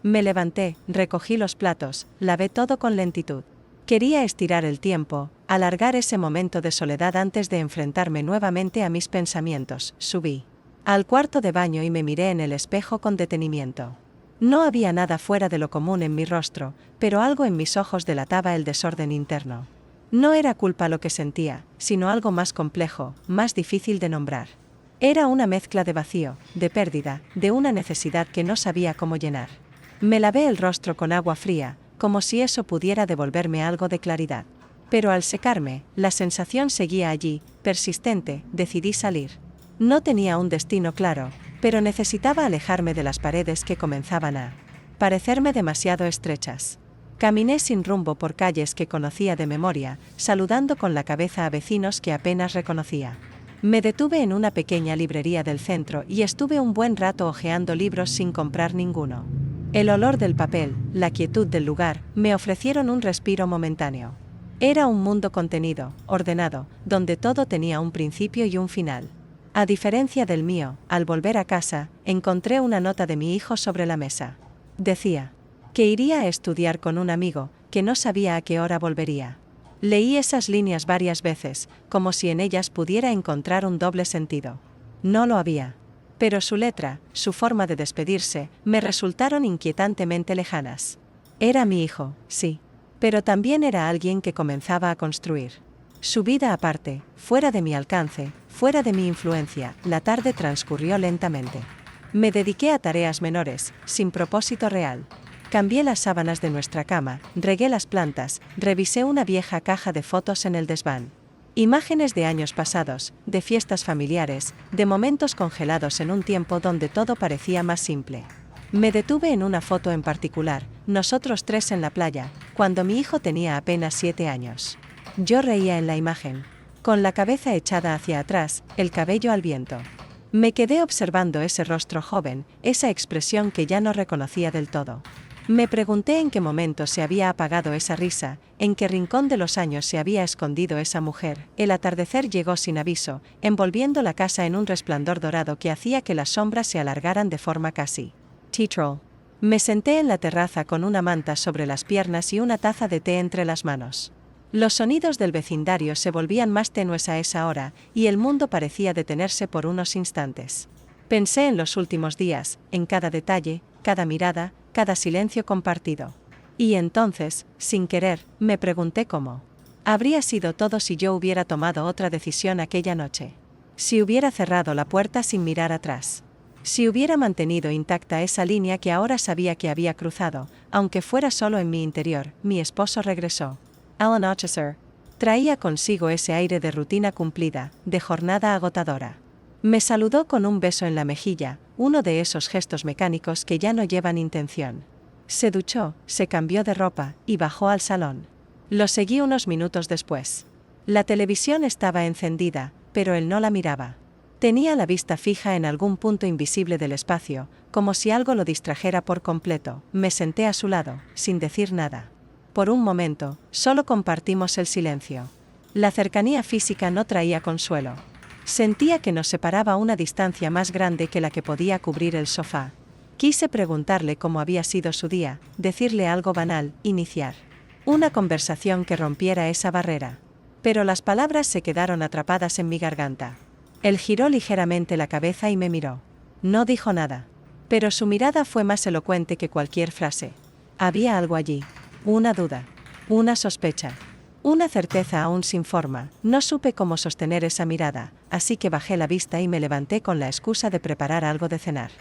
Me levanté, recogí los platos, lavé todo con lentitud. Quería estirar el tiempo, alargar ese momento de soledad antes de enfrentarme nuevamente a mis pensamientos. Subí al cuarto de baño y me miré en el espejo con detenimiento. No había nada fuera de lo común en mi rostro, pero algo en mis ojos delataba el desorden interno. No era culpa lo que sentía, sino algo más complejo, más difícil de nombrar. Era una mezcla de vacío, de pérdida, de una necesidad que no sabía cómo llenar. Me lavé el rostro con agua fría, como si eso pudiera devolverme algo de claridad. Pero al secarme, la sensación seguía allí, persistente. Decidí salir. No tenía un destino claro, pero necesitaba alejarme de las paredes que comenzaban a parecerme demasiado estrechas. Caminé sin rumbo por calles que conocía de memoria, saludando con la cabeza a vecinos que apenas reconocía. Me detuve en una pequeña librería del centro y estuve un buen rato hojeando libros sin comprar ninguno. El olor del papel, la quietud del lugar, me ofrecieron un respiro momentáneo. Era un mundo contenido, ordenado, donde todo tenía un principio y un final. A diferencia del mío, al volver a casa, encontré una nota de mi hijo sobre la mesa. Decía que iría a estudiar con un amigo, que no sabía a qué hora volvería. Leí esas líneas varias veces, como si en ellas pudiera encontrar un doble sentido. No lo había. Pero su letra, su forma de despedirse, me resultaron inquietantemente lejanas. Era mi hijo, sí. Pero también era alguien que comenzaba a construir su vida aparte, fuera de mi alcance, fuera de mi influencia. La tarde transcurrió lentamente. Me dediqué a tareas menores, sin propósito real. Cambié las sábanas de nuestra cama, regué las plantas, revisé una vieja caja de fotos en el desván. Imágenes de años pasados, de fiestas familiares, de momentos congelados en un tiempo donde todo parecía más simple. Me detuve en una foto en particular, nosotros tres en la playa, cuando mi hijo tenía apenas 7 años. Yo reía en la imagen, con la cabeza echada hacia atrás, el cabello al viento. Me quedé observando ese rostro joven, esa expresión que ya no reconocía del todo. Me pregunté en qué momento se había apagado esa risa, en qué rincón de los años se había escondido esa mujer. El atardecer llegó sin aviso, envolviendo la casa en un resplandor dorado que hacía que las sombras se alargaran de forma casi teatral. Me senté en la terraza con una manta sobre las piernas y una taza de té entre las manos. Los sonidos del vecindario se volvían más tenues a esa hora, y el mundo parecía detenerse por unos instantes. Pensé en los últimos días, en cada detalle, cada mirada, cada silencio compartido. Y entonces, sin querer, me pregunté cómo habría sido todo si yo hubiera tomado otra decisión aquella noche. Si hubiera cerrado la puerta sin mirar atrás. Si hubiera mantenido intacta esa línea que ahora sabía que había cruzado, aunque fuera solo en mi interior. Mi esposo regresó. Alan Ochesser. Traía consigo ese aire de rutina cumplida, de jornada agotadora. Me saludó con un beso en la mejilla, uno de esos gestos mecánicos que ya no llevan intención. Se duchó, se cambió de ropa, y bajó al salón. Lo seguí unos minutos después. La televisión estaba encendida, pero él no la miraba. Tenía la vista fija en algún punto invisible del espacio, como si algo lo distrajera por completo. Me senté a su lado, sin decir nada. Por un momento, solo compartimos el silencio. La cercanía física no traía consuelo. Sentía que nos separaba una distancia más grande que la que podía cubrir el sofá. Quise preguntarle cómo había sido su día, decirle algo banal, iniciar una conversación que rompiera esa barrera. Pero las palabras se quedaron atrapadas en mi garganta. Él giró ligeramente la cabeza y me miró. No dijo nada. Pero su mirada fue más elocuente que cualquier frase. Había algo allí. Una duda. Una sospecha. Una certeza aún sin forma. No supe cómo sostener esa mirada, así que bajé la vista y me levanté con la excusa de preparar algo de cenar.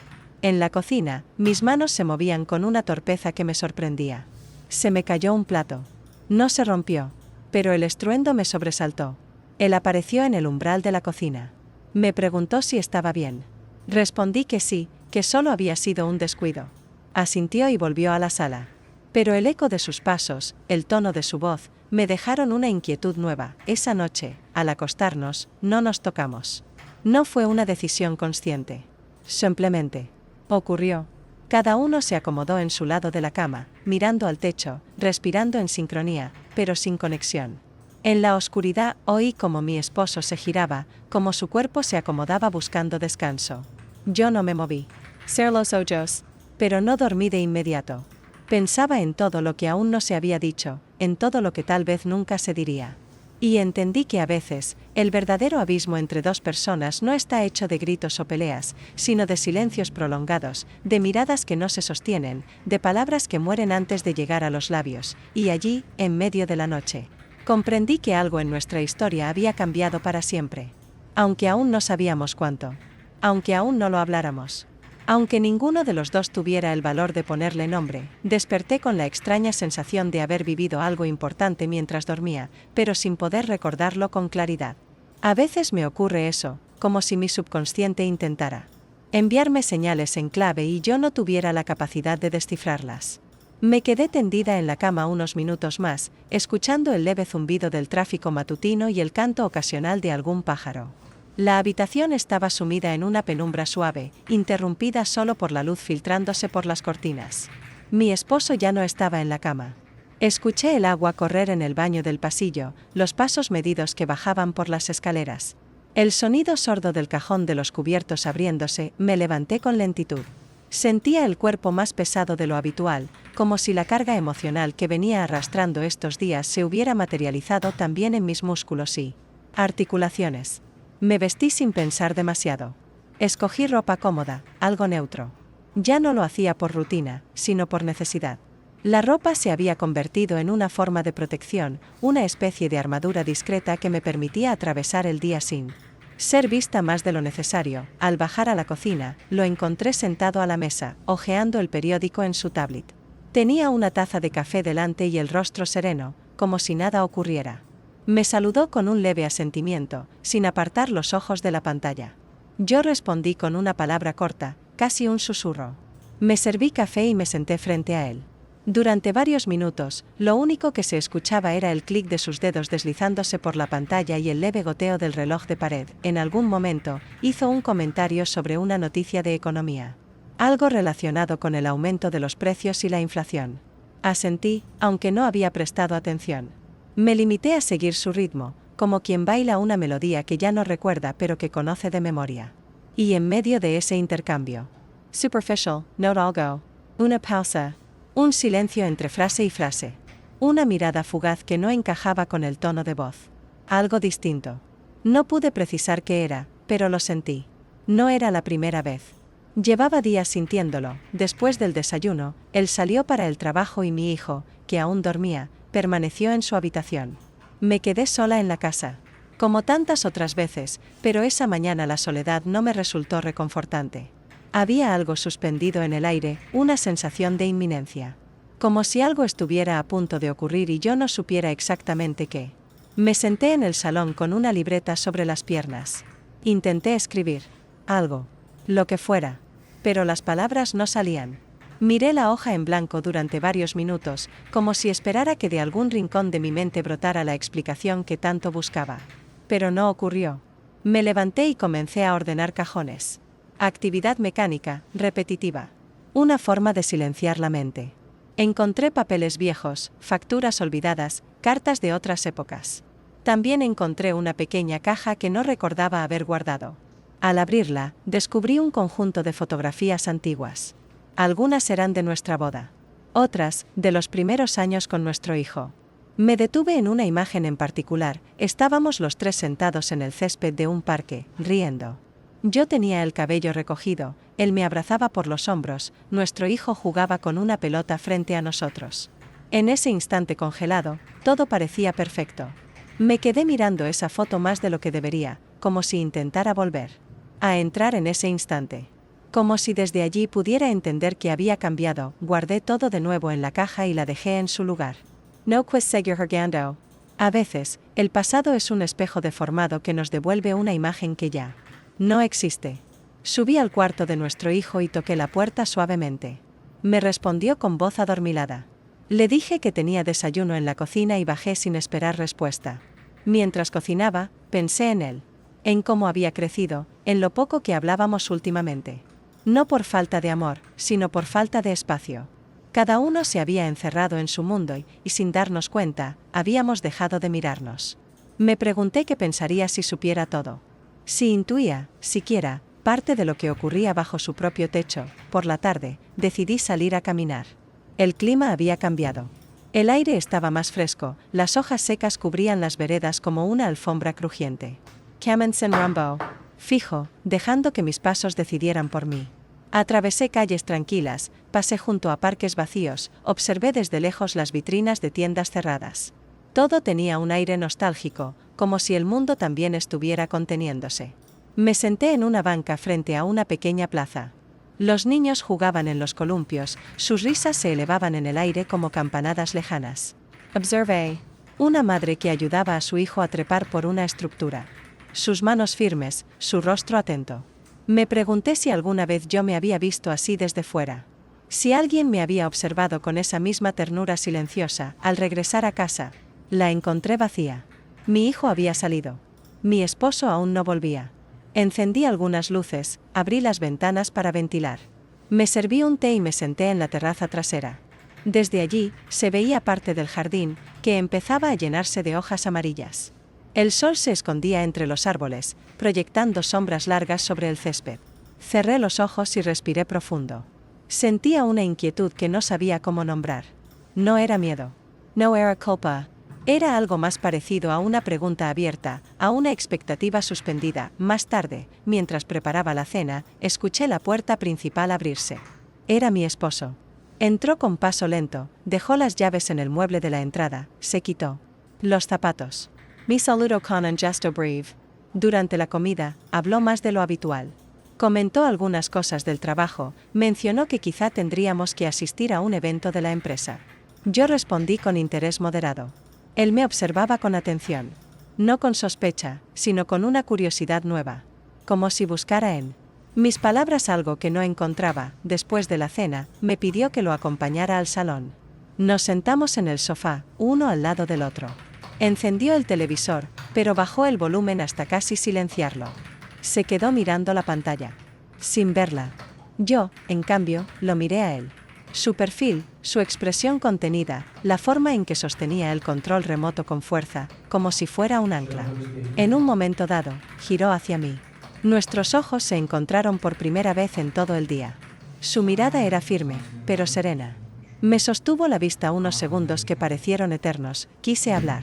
En la cocina, mis manos se movían con una torpeza que me sorprendía. Se me cayó un plato. No se rompió, pero el estruendo me sobresaltó. Él apareció en el umbral de la cocina. Me preguntó si estaba bien. Respondí que sí, que solo había sido un descuido. Asintió y volvió a la sala. Pero el eco de sus pasos, el tono de su voz, me dejaron una inquietud nueva. Esa noche, al acostarnos, no nos tocamos. No fue una decisión consciente. Simplemente ocurrió. Cada uno se acomodó en su lado de la cama, mirando al techo, respirando en sincronía, pero sin conexión. En la oscuridad oí como mi esposo se giraba, como su cuerpo se acomodaba buscando descanso. Yo no me moví. Cerré los ojos, pero no dormí de inmediato. Pensaba en todo lo que aún no se había dicho, en todo lo que tal vez nunca se diría. Y entendí que a veces, el verdadero abismo entre dos personas no está hecho de gritos o peleas, sino de silencios prolongados, de miradas que no se sostienen, de palabras que mueren antes de llegar a los labios, y allí, en medio de la noche, comprendí que algo en nuestra historia había cambiado para siempre. Aunque aún no sabíamos cuánto. Aunque aún no lo habláramos. Aunque ninguno de los dos tuviera el valor de ponerle nombre, desperté con la extraña sensación de haber vivido algo importante mientras dormía, pero sin poder recordarlo con claridad. A veces me ocurre eso, como si mi subconsciente intentara enviarme señales en clave y yo no tuviera la capacidad de descifrarlas. Me quedé tendida en la cama unos minutos más, escuchando el leve zumbido del tráfico matutino y el canto ocasional de algún pájaro. La habitación estaba sumida en una penumbra suave, interrumpida solo por la luz filtrándose por las cortinas. Mi esposo ya no estaba en la cama. Escuché el agua correr en el baño del pasillo, los pasos medidos que bajaban por las escaleras. El sonido sordo del cajón de los cubiertos abriéndose. Me levanté con lentitud. Sentía el cuerpo más pesado de lo habitual, como si la carga emocional que venía arrastrando estos días se hubiera materializado también en mis músculos y articulaciones. Me vestí sin pensar demasiado. Escogí ropa cómoda, algo neutro. Ya no lo hacía por rutina, sino por necesidad. La ropa se había convertido en una forma de protección, una especie de armadura discreta que me permitía atravesar el día sin ser vista más de lo necesario. Al bajar a la cocina, lo encontré sentado a la mesa, hojeando el periódico en su tablet. Tenía una taza de café delante y el rostro sereno, como si nada ocurriera. Me saludó con un leve asentimiento, sin apartar los ojos de la pantalla. Yo respondí con una palabra corta, casi un susurro. Me serví café y me senté frente a él. Durante varios minutos, lo único que se escuchaba era el clic de sus dedos deslizándose por la pantalla y el leve goteo del reloj de pared. En algún momento, hizo un comentario sobre una noticia de economía. Algo relacionado con el aumento de los precios y la inflación. Asentí, aunque no había prestado atención. Me limité a seguir su ritmo, como quien baila una melodía que ya no recuerda pero que conoce de memoria. Y en medio de ese intercambio. Superficial, not algo. Una pausa. Un silencio entre frase y frase. Una mirada fugaz que no encajaba con el tono de voz. Algo distinto. No pude precisar qué era, pero lo sentí. No era la primera vez. Llevaba días sintiéndolo. Después del desayuno, él salió para el trabajo y mi hijo, que aún dormía, permaneció en su habitación. Me quedé sola en la casa. Como tantas otras veces, pero esa mañana la soledad no me resultó reconfortante. Había algo suspendido en el aire, una sensación de inminencia. Como si algo estuviera a punto de ocurrir y yo no supiera exactamente qué. Me senté en el salón con una libreta sobre las piernas. Intenté escribir algo, lo que fuera, pero las palabras no salían. Miré la hoja en blanco durante varios minutos, como si esperara que de algún rincón de mi mente brotara la explicación que tanto buscaba. Pero no ocurrió. Me levanté y comencé a ordenar cajones. Actividad mecánica, repetitiva. Una forma de silenciar la mente. Encontré papeles viejos, facturas olvidadas, cartas de otras épocas. También encontré una pequeña caja que no recordaba haber guardado. Al abrirla, descubrí un conjunto de fotografías antiguas. Algunas eran de nuestra boda. Otras, de los primeros años con nuestro hijo. Me detuve en una imagen en particular. Estábamos los tres sentados en el césped de un parque, riendo. Yo tenía el cabello recogido, él me abrazaba por los hombros, nuestro hijo jugaba con una pelota frente a nosotros. En ese instante congelado, todo parecía perfecto. Me quedé mirando esa foto más de lo que debería, como si intentara volver a entrar en ese instante. Como si desde allí pudiera entender que había cambiado. Guardé todo de nuevo en la caja y la dejé en su lugar. No puedes seguir jugando. A veces, el pasado es un espejo deformado que nos devuelve una imagen que ya no existe. Subí al cuarto de nuestro hijo y toqué la puerta suavemente. Me respondió con voz adormilada. Le dije que tenía desayuno en la cocina y bajé sin esperar respuesta. Mientras cocinaba, pensé en él. En cómo había crecido, en lo poco que hablábamos últimamente. No por falta de amor, sino por falta de espacio. Cada uno se había encerrado en su mundo y sin darnos cuenta, habíamos dejado de mirarnos. Me pregunté qué pensaría si supiera todo. Si intuía, siquiera, parte de lo que ocurría bajo su propio techo. Por la tarde, decidí salir a caminar. El clima había cambiado. El aire estaba más fresco, las hojas secas cubrían las veredas como una alfombra crujiente. Comencé en rumbo fijo, dejando que mis pasos decidieran por mí. Atravesé calles tranquilas, pasé junto a parques vacíos, observé desde lejos las vitrinas de tiendas cerradas. Todo tenía un aire nostálgico, como si el mundo también estuviera conteniéndose. Me senté en una banca frente a una pequeña plaza. Los niños jugaban en los columpios, sus risas se elevaban en el aire como campanadas lejanas. Observé una madre que ayudaba a su hijo a trepar por una estructura. Sus manos firmes, su rostro atento. Me pregunté si alguna vez yo me había visto así desde fuera. Si alguien me había observado con esa misma ternura silenciosa. Al regresar a casa, la encontré vacía. Mi hijo había salido. Mi esposo aún no volvía. Encendí algunas luces, abrí las ventanas para ventilar. Me serví un té y me senté en la terraza trasera. Desde allí, se veía parte del jardín, que empezaba a llenarse de hojas amarillas. El sol se escondía entre los árboles, proyectando sombras largas sobre el césped. Cerré los ojos y respiré profundo. Sentía una inquietud que no sabía cómo nombrar. No era miedo. No era culpa. Era algo más parecido a una pregunta abierta, a una expectativa suspendida. Más tarde, mientras preparaba la cena, escuché la puerta principal abrirse. Era mi esposo. Entró con paso lento, dejó las llaves en el mueble de la entrada, se quitó los zapatos. Me saludó con un gesto breve. Durante la comida, habló más de lo habitual. Comentó algunas cosas del trabajo, mencionó que quizá tendríamos que asistir a un evento de la empresa. Yo respondí con interés moderado. Él me observaba con atención. No con sospecha, sino con una curiosidad nueva. Como si buscara en mis palabras algo que no encontraba. Después de la cena, me pidió que lo acompañara al salón. Nos sentamos en el sofá, uno al lado del otro. Encendió el televisor, pero bajó el volumen hasta casi silenciarlo. Se quedó mirando la pantalla, sin verla. Yo, en cambio, lo miré a él. Su perfil, su expresión contenida, la forma en que sostenía el control remoto con fuerza, como si fuera un ancla. En un momento dado, giró hacia mí. Nuestros ojos se encontraron por primera vez en todo el día. Su mirada era firme, pero serena. Me sostuvo la vista unos segundos que parecieron eternos. Quise hablar.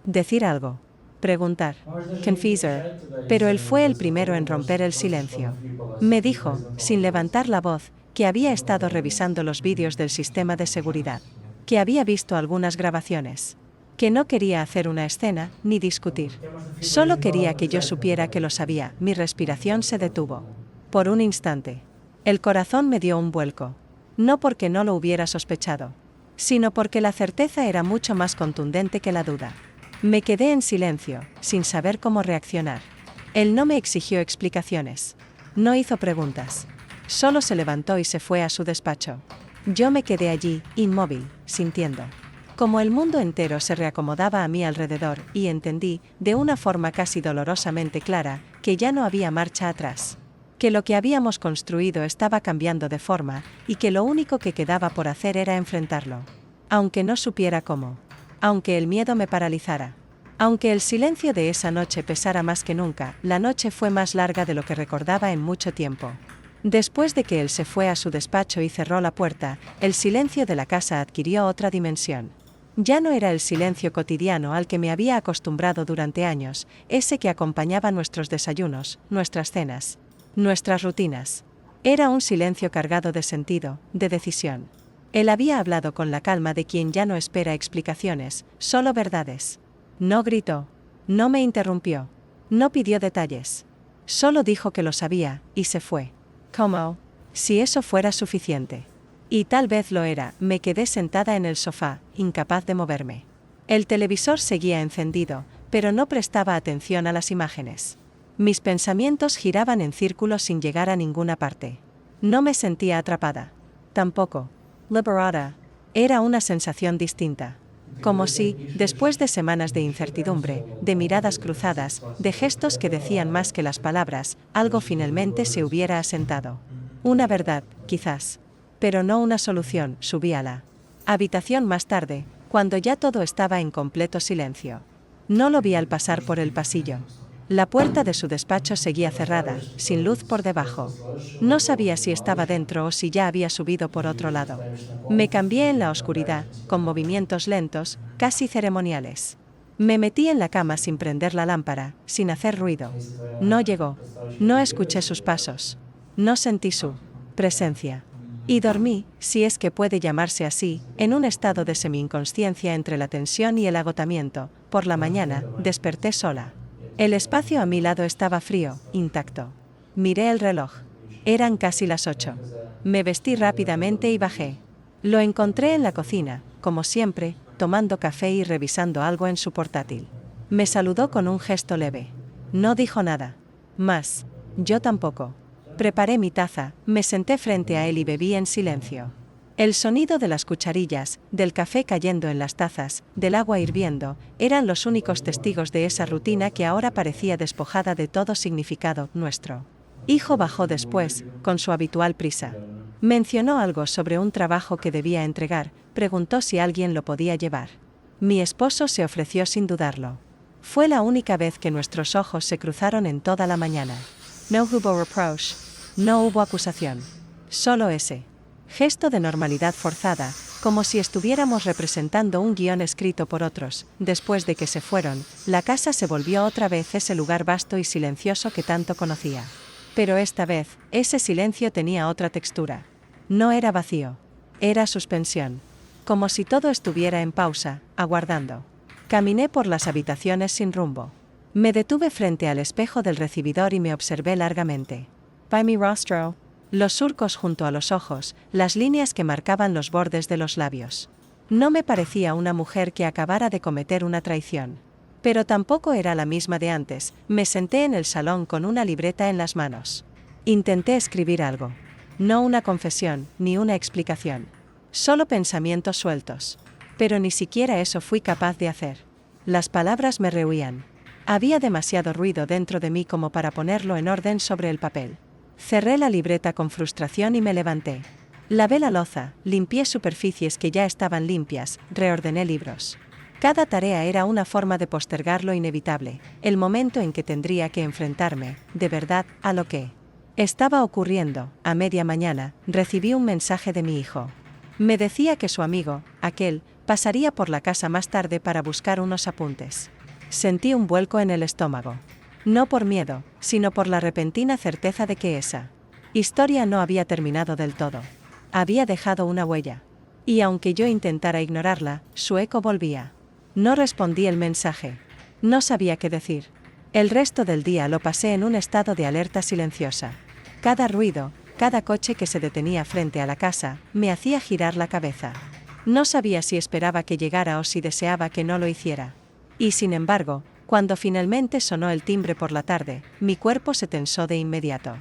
Decir algo. Preguntar. Confiser. Pero él fue el primero en romper el silencio. Me dijo, sin levantar la voz, que había estado revisando los vídeos del sistema de seguridad. Que había visto algunas grabaciones. Que no quería hacer una escena, ni discutir. Solo quería que yo supiera que lo sabía. Mi respiración se detuvo. Por un instante. El corazón me dio un vuelco. No porque no lo hubiera sospechado, sino porque la certeza era mucho más contundente que la duda. Me quedé en silencio, sin saber cómo reaccionar. Él no me exigió explicaciones. No hizo preguntas. Solo se levantó y se fue a su despacho. Yo me quedé allí, inmóvil, sintiendo como el mundo entero se reacomodaba a mi alrededor, y entendí, de una forma casi dolorosamente clara, que ya no había marcha atrás. Que lo que habíamos construido estaba cambiando de forma, y que lo único que quedaba por hacer era enfrentarlo. Aunque no supiera cómo. Aunque el miedo me paralizara. Aunque el silencio de esa noche pesara más que nunca, la noche fue más larga de lo que recordaba en mucho tiempo. Después de que él se fue a su despacho y cerró la puerta, el silencio de la casa adquirió otra dimensión. Ya no era el silencio cotidiano al que me había acostumbrado durante años, ese que acompañaba nuestros desayunos, nuestras cenas, nuestras rutinas. Era un silencio cargado de sentido, de decisión. Él había hablado con la calma de quien ya no espera explicaciones, solo verdades. No gritó. No me interrumpió. No pidió detalles. Solo dijo que lo sabía, y se fue. ¿Cómo? Si eso fuera suficiente. Y tal vez lo era, me quedé sentada en el sofá, incapaz de moverme. El televisor seguía encendido, pero no prestaba atención a las imágenes. Mis pensamientos giraban en círculos sin llegar a ninguna parte. No me sentía atrapada. Tampoco liberada. Era una sensación distinta. Como si, después de semanas de incertidumbre, de miradas cruzadas, de gestos que decían más que las palabras, algo finalmente se hubiera asentado. Una verdad, quizás. Pero no una solución. Subí a la habitación más tarde, cuando ya todo estaba en completo silencio. No lo vi al pasar por el pasillo. La puerta de su despacho seguía cerrada, sin luz por debajo. No sabía si estaba dentro o si ya había subido por otro lado. Me cambié en la oscuridad, con movimientos lentos, casi ceremoniales. Me metí en la cama sin prender la lámpara, sin hacer ruido. No llegó. No escuché sus pasos. No sentí su presencia. Y dormí, si es que puede llamarse así, en un estado de semi-inconsciencia entre la tensión y el agotamiento. Por la mañana, desperté sola. El espacio a mi lado estaba frío, intacto. Miré el reloj. Eran casi las 8. Me vestí rápidamente y bajé. Lo encontré en la cocina, como siempre, tomando café y revisando algo en su portátil. Me saludó con un gesto leve. No dijo nada más. Yo tampoco. Preparé mi taza, me senté frente a él y bebí en silencio. El sonido de las cucharillas, del café cayendo en las tazas, del agua hirviendo, eran los únicos testigos de esa rutina que ahora parecía despojada de todo significado. Nuestro hijo bajó después, con su habitual prisa. Mencionó algo sobre un trabajo que debía entregar, preguntó si alguien lo podía llevar. Mi esposo se ofreció sin dudarlo. Fue la única vez que nuestros ojos se cruzaron en toda la mañana. No hubo reproche, no hubo acusación. Solo ese gesto de normalidad forzada, como si estuviéramos representando un guión escrito por otros. Después de que se fueron, la casa se volvió otra vez ese lugar vasto y silencioso que tanto conocía. Pero esta vez, ese silencio tenía otra textura. No era vacío. Era suspensión. Como si todo estuviera en pausa, aguardando. Caminé por las habitaciones sin rumbo. Me detuve frente al espejo del recibidor y me observé largamente. By mi rostro. Los surcos junto a los ojos, las líneas que marcaban los bordes de los labios. No me parecía una mujer que acabara de cometer una traición. Pero tampoco era la misma de antes. Me senté en el salón con una libreta en las manos. Intenté escribir algo. No una confesión, ni una explicación. Solo pensamientos sueltos. Pero ni siquiera eso fui capaz de hacer. Las palabras me rehuían. Había demasiado ruido dentro de mí como para ponerlo en orden sobre el papel. Cerré la libreta con frustración y me levanté. Lavé la loza, limpié superficies que ya estaban limpias, reordené libros. Cada tarea era una forma de postergar lo inevitable, el momento en que tendría que enfrentarme, de verdad, a lo que estaba ocurriendo. A media mañana, recibí un mensaje de mi hijo. Me decía que su amigo, aquel, pasaría por la casa más tarde para buscar unos apuntes. Sentí un vuelco en el estómago. No por miedo, sino por la repentina certeza de que esa historia no había terminado del todo. Había dejado una huella. Y aunque yo intentara ignorarla, su eco volvía. No respondí el mensaje. No sabía qué decir. El resto del día lo pasé en un estado de alerta silenciosa. Cada ruido, cada coche que se detenía frente a la casa, me hacía girar la cabeza. No sabía si esperaba que llegara o si deseaba que no lo hiciera. Y sin embargo, cuando finalmente sonó el timbre por la tarde, mi cuerpo se tensó de inmediato.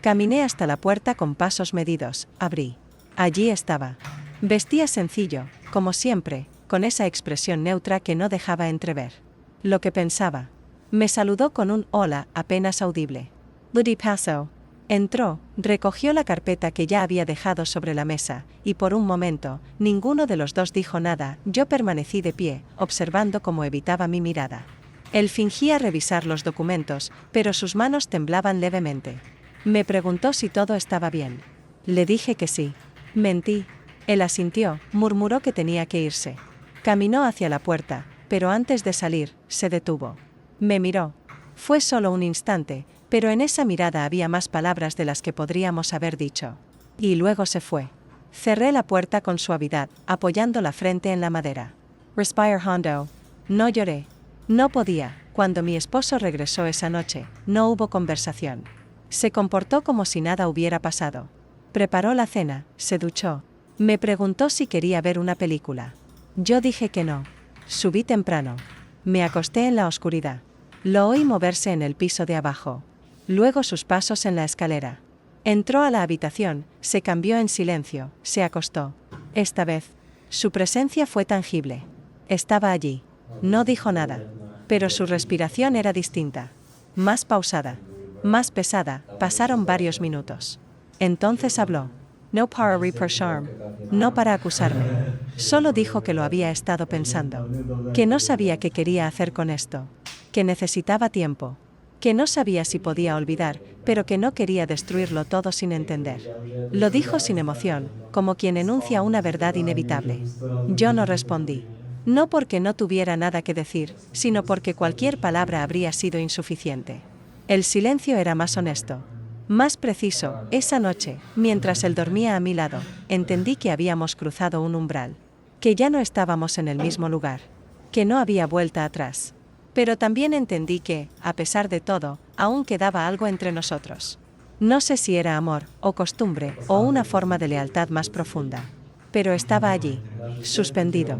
Caminé hasta la puerta con pasos medidos, abrí. Allí estaba. Vestía sencillo, como siempre, con esa expresión neutra que no dejaba entrever lo que pensaba. Me saludó con un hola apenas audible. Ludi pasó. Entró, recogió la carpeta que ya había dejado sobre la mesa, y por un momento, ninguno de los dos dijo nada. Yo permanecí de pie, observando cómo evitaba mi mirada. Él fingía revisar los documentos, pero sus manos temblaban levemente. Me preguntó si todo estaba bien. Le dije que sí. Mentí. Él asintió, murmuró que tenía que irse. Caminó hacia la puerta, pero antes de salir, se detuvo. Me miró. Fue solo un instante, pero en esa mirada había más palabras de las que podríamos haber dicho. Y luego se fue. Cerré la puerta con suavidad, apoyando la frente en la madera. Respire hondo. No lloré. No podía. Cuando mi esposo regresó esa noche, no hubo conversación. Se comportó como si nada hubiera pasado. Preparó la cena, se duchó. Me preguntó si quería ver una película. Yo dije que no. Subí temprano. Me acosté en la oscuridad. Lo oí moverse en el piso de abajo. Luego sus pasos en la escalera. Entró a la habitación, se cambió en silencio, se acostó. Esta vez, su presencia fue tangible. Estaba allí. No dijo nada. Pero su respiración era distinta. Más pausada. Más pesada. Pasaron varios minutos. Entonces habló. No para reprocharme. No para acusarme. Solo dijo que lo había estado pensando. Que no sabía qué quería hacer con esto. Que necesitaba tiempo. Que no sabía si podía olvidar, pero que no quería destruirlo todo sin entender. Lo dijo sin emoción, como quien enuncia una verdad inevitable. Yo no respondí. No porque no tuviera nada que decir, sino porque cualquier palabra habría sido insuficiente. El silencio era más honesto. Más preciso. Esa noche, mientras él dormía a mi lado, entendí que habíamos cruzado un umbral. Que ya no estábamos en el mismo lugar. Que no había vuelta atrás. Pero también entendí que, a pesar de todo, aún quedaba algo entre nosotros. No sé si era amor, o costumbre, o una forma de lealtad más profunda. Pero estaba allí, suspendido,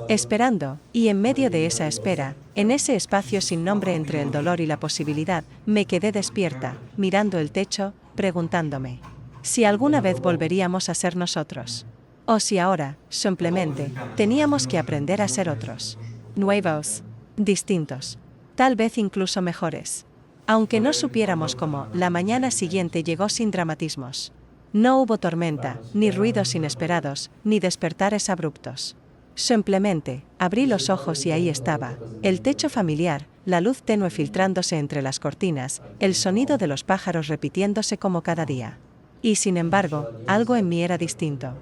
esperando, y en medio de esa espera, en ese espacio sin nombre entre el dolor y la posibilidad, me quedé despierta, mirando el techo, preguntándome si alguna vez volveríamos a ser nosotros. O si ahora, simplemente, teníamos que aprender a ser otros. Nuevos. Distintos. Tal vez incluso mejores. Aunque no supiéramos cómo, la mañana siguiente llegó sin dramatismos. No hubo tormenta, ni ruidos inesperados, ni despertares abruptos. Simplemente, abrí los ojos y ahí estaba, el techo familiar, la luz tenue filtrándose entre las cortinas, el sonido de los pájaros repitiéndose como cada día. Y sin embargo, algo en mí era distinto.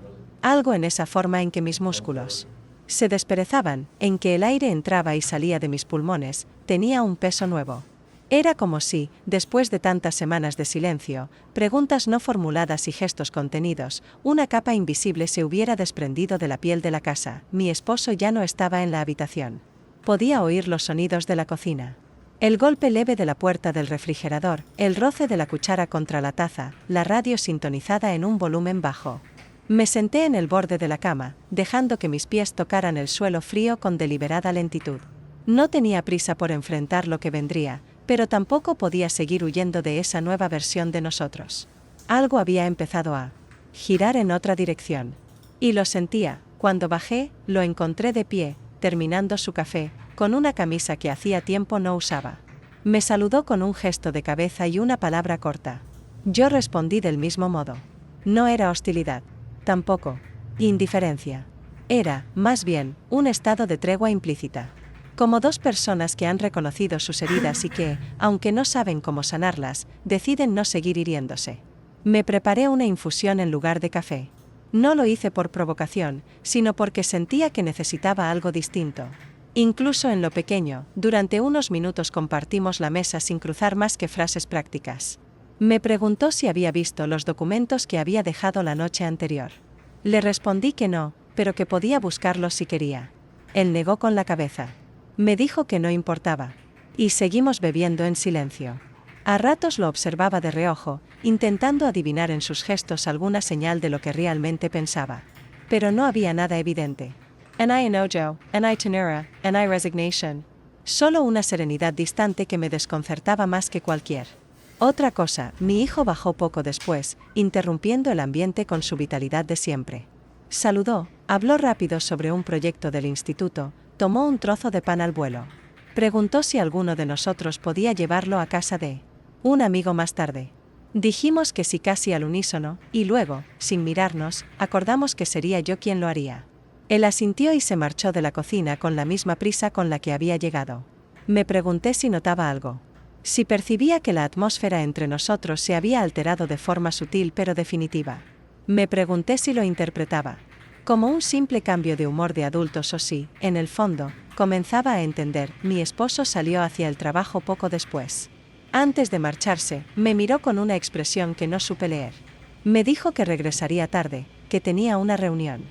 Algo en esa forma en que mis músculos se desperezaban, en que el aire entraba y salía de mis pulmones, tenía un peso nuevo. Era como si, después de tantas semanas de silencio, preguntas no formuladas y gestos contenidos, una capa invisible se hubiera desprendido de la piel de la casa. Mi esposo ya no estaba en la habitación. Podía oír los sonidos de la cocina. El golpe leve de la puerta del refrigerador, el roce de la cuchara contra la taza, la radio sintonizada en un volumen bajo. Me senté en el borde de la cama, dejando que mis pies tocaran el suelo frío con deliberada lentitud. No tenía prisa por enfrentar lo que vendría, pero tampoco podía seguir huyendo de esa nueva versión de nosotros. Algo había empezado a girar en otra dirección. Y lo sentía. Cuando bajé, lo encontré de pie, terminando su café, con una camisa que hacía tiempo no usaba. Me saludó con un gesto de cabeza y una palabra corta. Yo respondí del mismo modo. No era hostilidad. Tampoco indiferencia. Era, más bien, un estado de tregua implícita. Como dos personas que han reconocido sus heridas y que, aunque no saben cómo sanarlas, deciden no seguir hiriéndose. Me preparé una infusión en lugar de café. No lo hice por provocación, sino porque sentía que necesitaba algo distinto. Incluso en lo pequeño, durante unos minutos compartimos la mesa sin cruzar más que frases prácticas. Me preguntó si había visto los documentos que había dejado la noche anterior. Le respondí que no, pero que podía buscarlos si quería. Él negó con la cabeza. Me dijo que no importaba. Y seguimos bebiendo en silencio. A ratos lo observaba de reojo, intentando adivinar en sus gestos alguna señal de lo que realmente pensaba. Pero no había nada evidente. En I enojo, en I tenura, en I resignation. Solo una serenidad distante que me desconcertaba más que cualquier otra cosa. Mi hijo bajó poco después, interrumpiendo el ambiente con su vitalidad de siempre. Saludó, habló rápido sobre un proyecto del instituto, tomó un trozo de pan al vuelo. Preguntó si alguno de nosotros podía llevarlo a casa de un amigo más tarde. Dijimos que sí casi al unísono, y luego, sin mirarnos, acordamos que sería yo quien lo haría. Él asintió y se marchó de la cocina con la misma prisa con la que había llegado. Me pregunté si notaba algo. Si percibía que la atmósfera entre nosotros se había alterado de forma sutil pero definitiva. Me pregunté si lo interpretaba como un simple cambio de humor de adultos o si, en el fondo, comenzaba a entender. Mi esposo salió hacia el trabajo poco después. Antes de marcharse, me miró con una expresión que no supe leer. Me dijo que regresaría tarde, que tenía una reunión.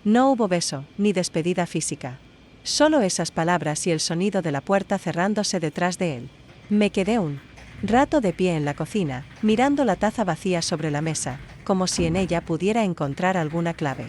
No hubo beso, ni despedida física. Solo esas palabras y el sonido de la puerta cerrándose detrás de él. Me quedé un rato de pie en la cocina, mirando la taza vacía sobre la mesa, como si en ella pudiera encontrar alguna clave.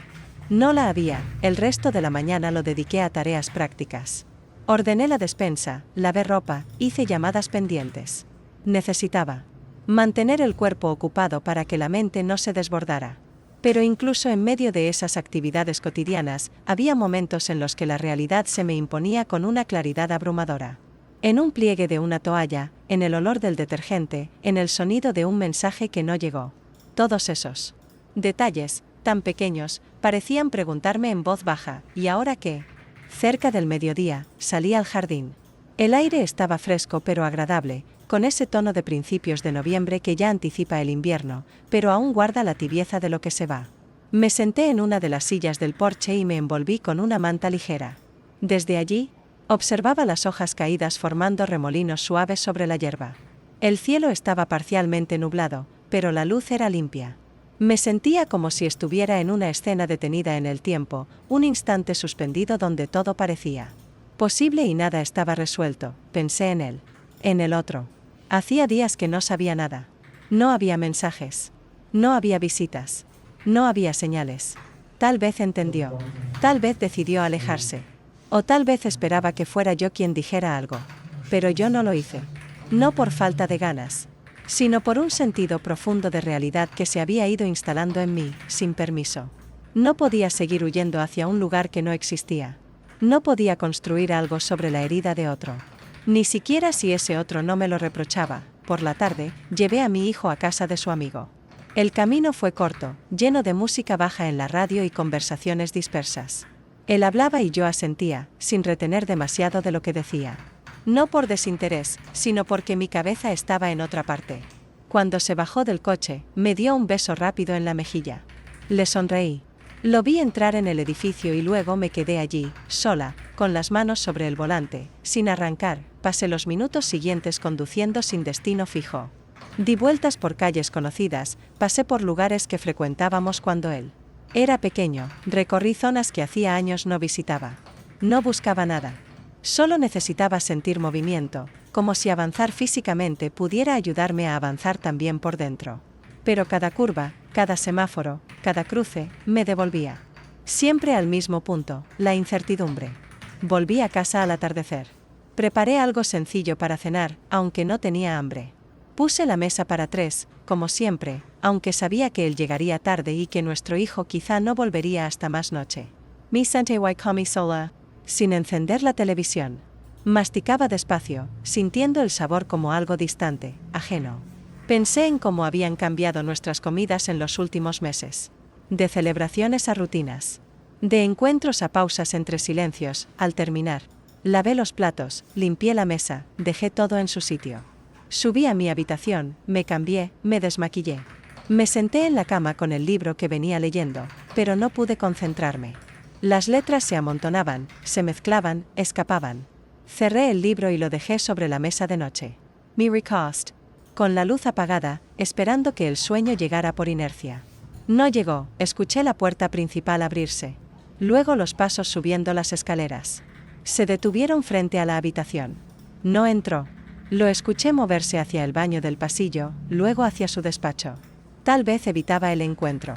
No la había. El resto de la mañana lo dediqué a tareas prácticas. Ordené la despensa, lavé ropa, hice llamadas pendientes. Necesitaba mantener el cuerpo ocupado para que la mente no se desbordara. Pero incluso en medio de esas actividades cotidianas, había momentos en los que la realidad se me imponía con una claridad abrumadora. En un pliegue de una toalla, en el olor del detergente, en el sonido de un mensaje que no llegó. Todos esos detalles, tan pequeños, parecían preguntarme en voz baja, ¿y ahora qué? Cerca del mediodía, salí al jardín. El aire estaba fresco pero agradable, con ese tono de principios de noviembre que ya anticipa el invierno, pero aún guarda la tibieza de lo que se va. Me senté en una de las sillas del porche y me envolví con una manta ligera. Desde allí, observaba las hojas caídas formando remolinos suaves sobre la hierba. El cielo estaba parcialmente nublado, pero la luz era limpia. Me sentía como si estuviera en una escena detenida en el tiempo, un instante suspendido donde todo parecía posible y nada estaba resuelto. Pensé en él. En el otro. Hacía días que no sabía nada. No había mensajes. No había visitas. No había señales. Tal vez entendió. Tal vez decidió alejarse. O tal vez esperaba que fuera yo quien dijera algo. Pero yo no lo hice. No por falta de ganas, sino por un sentido profundo de realidad que se había ido instalando en mí, sin permiso. No podía seguir huyendo hacia un lugar que no existía. No podía construir algo sobre la herida de otro. Ni siquiera si ese otro no me lo reprochaba. Por la tarde, llevé a mi hijo a casa de su amigo. El camino fue corto, lleno de música baja en la radio y conversaciones dispersas. Él hablaba y yo asentía, sin retener demasiado de lo que decía. No por desinterés, sino porque mi cabeza estaba en otra parte. Cuando se bajó del coche, me dio un beso rápido en la mejilla. Le sonreí. Lo vi entrar en el edificio y luego me quedé allí, sola, con las manos sobre el volante, sin arrancar. Pasé los minutos siguientes conduciendo sin destino fijo. Di vueltas por calles conocidas, pasé por lugares que frecuentábamos cuando él era pequeño, recorrí zonas que hacía años no visitaba. No buscaba nada. Solo necesitaba sentir movimiento, como si avanzar físicamente pudiera ayudarme a avanzar también por dentro. Pero cada curva, cada semáforo, cada cruce, me devolvía. Siempre al mismo punto, la incertidumbre. Volví a casa al atardecer. Preparé algo sencillo para cenar, aunque no tenía hambre. Puse la mesa para 3, como siempre, aunque sabía que él llegaría tarde y que nuestro hijo quizá no volvería hasta más noche. Me senté y comí sola, sin encender la televisión. Masticaba despacio, sintiendo el sabor como algo distante, ajeno. Pensé en cómo habían cambiado nuestras comidas en los últimos meses. De celebraciones a rutinas. De encuentros a pausas entre silencios. Al terminar, lavé los platos, limpié la mesa, dejé todo en su sitio. Subí a mi habitación, me cambié, me desmaquillé. Me senté en la cama con el libro que venía leyendo, pero no pude concentrarme. Las letras se amontonaban, se mezclaban, escapaban. Cerré el libro y lo dejé sobre la mesa de noche. Me recosté, con la luz apagada, esperando que el sueño llegara por inercia. No llegó, escuché la puerta principal abrirse. Luego los pasos subiendo las escaleras. Se detuvieron frente a la habitación. No entró. Lo escuché moverse hacia el baño del pasillo, luego hacia su despacho. Tal vez evitaba el encuentro.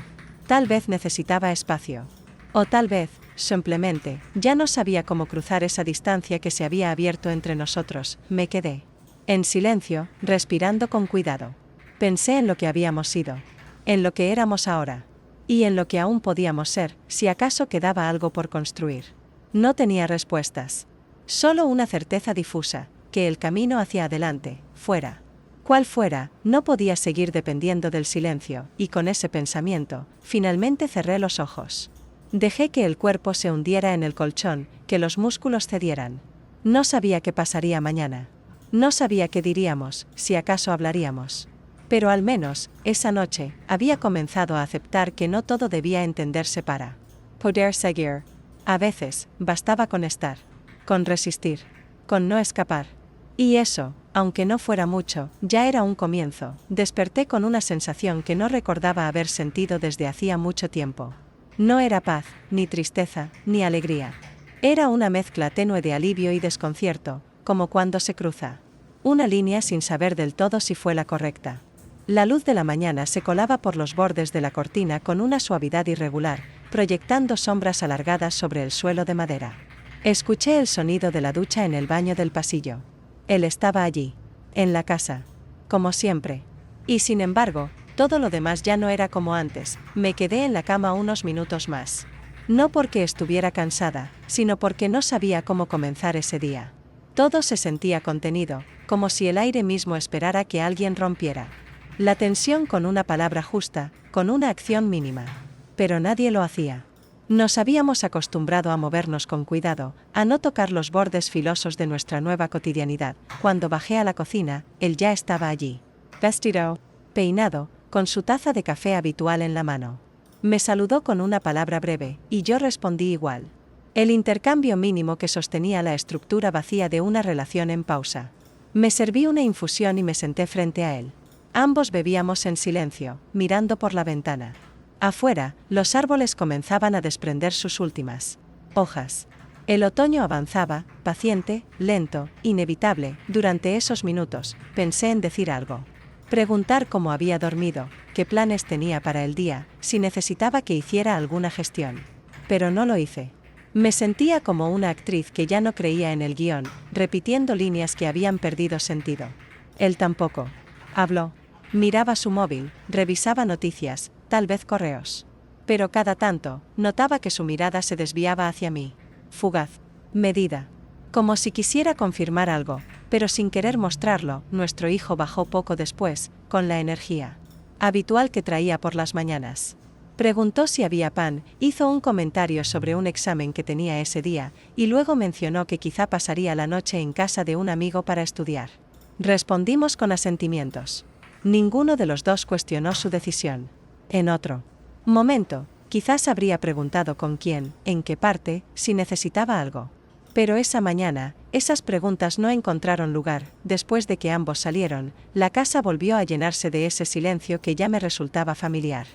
Tal vez necesitaba espacio. O tal vez, simplemente, ya no sabía cómo cruzar esa distancia que se había abierto entre nosotros. Me quedé en silencio, respirando con cuidado. Pensé en lo que habíamos sido, en lo que éramos ahora, y en lo que aún podíamos ser, si acaso quedaba algo por construir. No tenía respuestas. Solo una certeza difusa, que el camino hacia adelante, fuera cual fuera, no podía seguir dependiendo del silencio, y con ese pensamiento, finalmente cerré los ojos. Dejé que el cuerpo se hundiera en el colchón, que los músculos cedieran. No sabía qué pasaría mañana. No sabía qué diríamos, si acaso hablaríamos. Pero al menos, esa noche, había comenzado a aceptar que no todo debía entenderse para poder seguir. A veces, bastaba con estar, con resistir, con no escapar. Y eso, aunque no fuera mucho, ya era un comienzo. Desperté con una sensación que no recordaba haber sentido desde hacía mucho tiempo. No era paz, ni tristeza, ni alegría. Era una mezcla tenue de alivio y desconcierto, como cuando se cruza una línea sin saber del todo si fue la correcta. La luz de la mañana se colaba por los bordes de la cortina con una suavidad irregular, proyectando sombras alargadas sobre el suelo de madera. Escuché el sonido de la ducha en el baño del pasillo. Él estaba allí, en la casa, como siempre. Y sin embargo, todo lo demás ya no era como antes. Me quedé en la cama unos minutos más. No porque estuviera cansada, sino porque no sabía cómo comenzar ese día. Todo se sentía contenido, como si el aire mismo esperara que alguien rompiera la tensión con una palabra justa, con una acción mínima. Pero nadie lo hacía. Nos habíamos acostumbrado a movernos con cuidado, a no tocar los bordes filosos de nuestra nueva cotidianidad. Cuando bajé a la cocina, él ya estaba allí. Vestido, peinado, con su taza de café habitual en la mano. Me saludó con una palabra breve, y yo respondí igual. El intercambio mínimo que sostenía la estructura vacía de una relación en pausa. Me serví una infusión y me senté frente a él. Ambos bebíamos en silencio, mirando por la ventana. Afuera, los árboles comenzaban a desprender sus últimas hojas. El otoño avanzaba, paciente, lento, inevitable. Durante esos minutos, pensé en decir algo. Preguntar cómo había dormido, qué planes tenía para el día, si necesitaba que hiciera alguna gestión. Pero no lo hice. Me sentía como una actriz que ya no creía en el guión, repitiendo líneas que habían perdido sentido. Él tampoco. Habló. Miraba su móvil, revisaba noticias, tal vez correos. Pero cada tanto, notaba que su mirada se desviaba hacia mí. Fugaz. Medida. Como si quisiera confirmar algo, pero sin querer mostrarlo. Nuestro hijo bajó poco después, con la energía habitual que traía por las mañanas. Preguntó si había pan, hizo un comentario sobre un examen que tenía ese día, y luego mencionó que quizá pasaría la noche en casa de un amigo para estudiar. Respondimos con asentimientos. Ninguno de los dos cuestionó su decisión. En otro momento, quizás habría preguntado con quién, en qué parte, si necesitaba algo. Pero esa mañana, esas preguntas no encontraron lugar. Después de que ambos salieron, la casa volvió a llenarse de ese silencio que ya me resultaba familiar.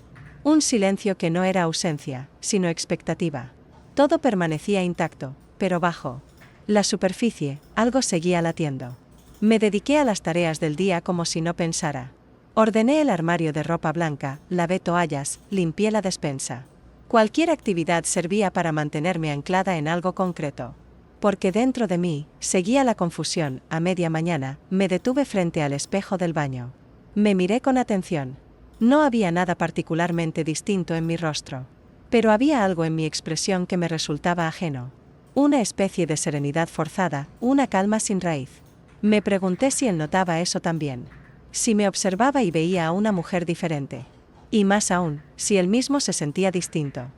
Un silencio que no era ausencia, sino expectativa. Todo permanecía intacto, pero bajo la superficie, algo seguía latiendo. Me dediqué a las tareas del día como si no pensara. Ordené el armario de ropa blanca, lavé toallas, limpié la despensa. Cualquier actividad servía para mantenerme anclada en algo concreto. Porque dentro de mí, seguía la confusión. A media mañana, me detuve frente al espejo del baño. Me miré con atención. No había nada particularmente distinto en mi rostro. Pero había algo en mi expresión que me resultaba ajeno. Una especie de serenidad forzada, una calma sin raíz. Me pregunté si él notaba eso también. Si me observaba y veía a una mujer diferente. Y más aún, si él mismo se sentía distinto.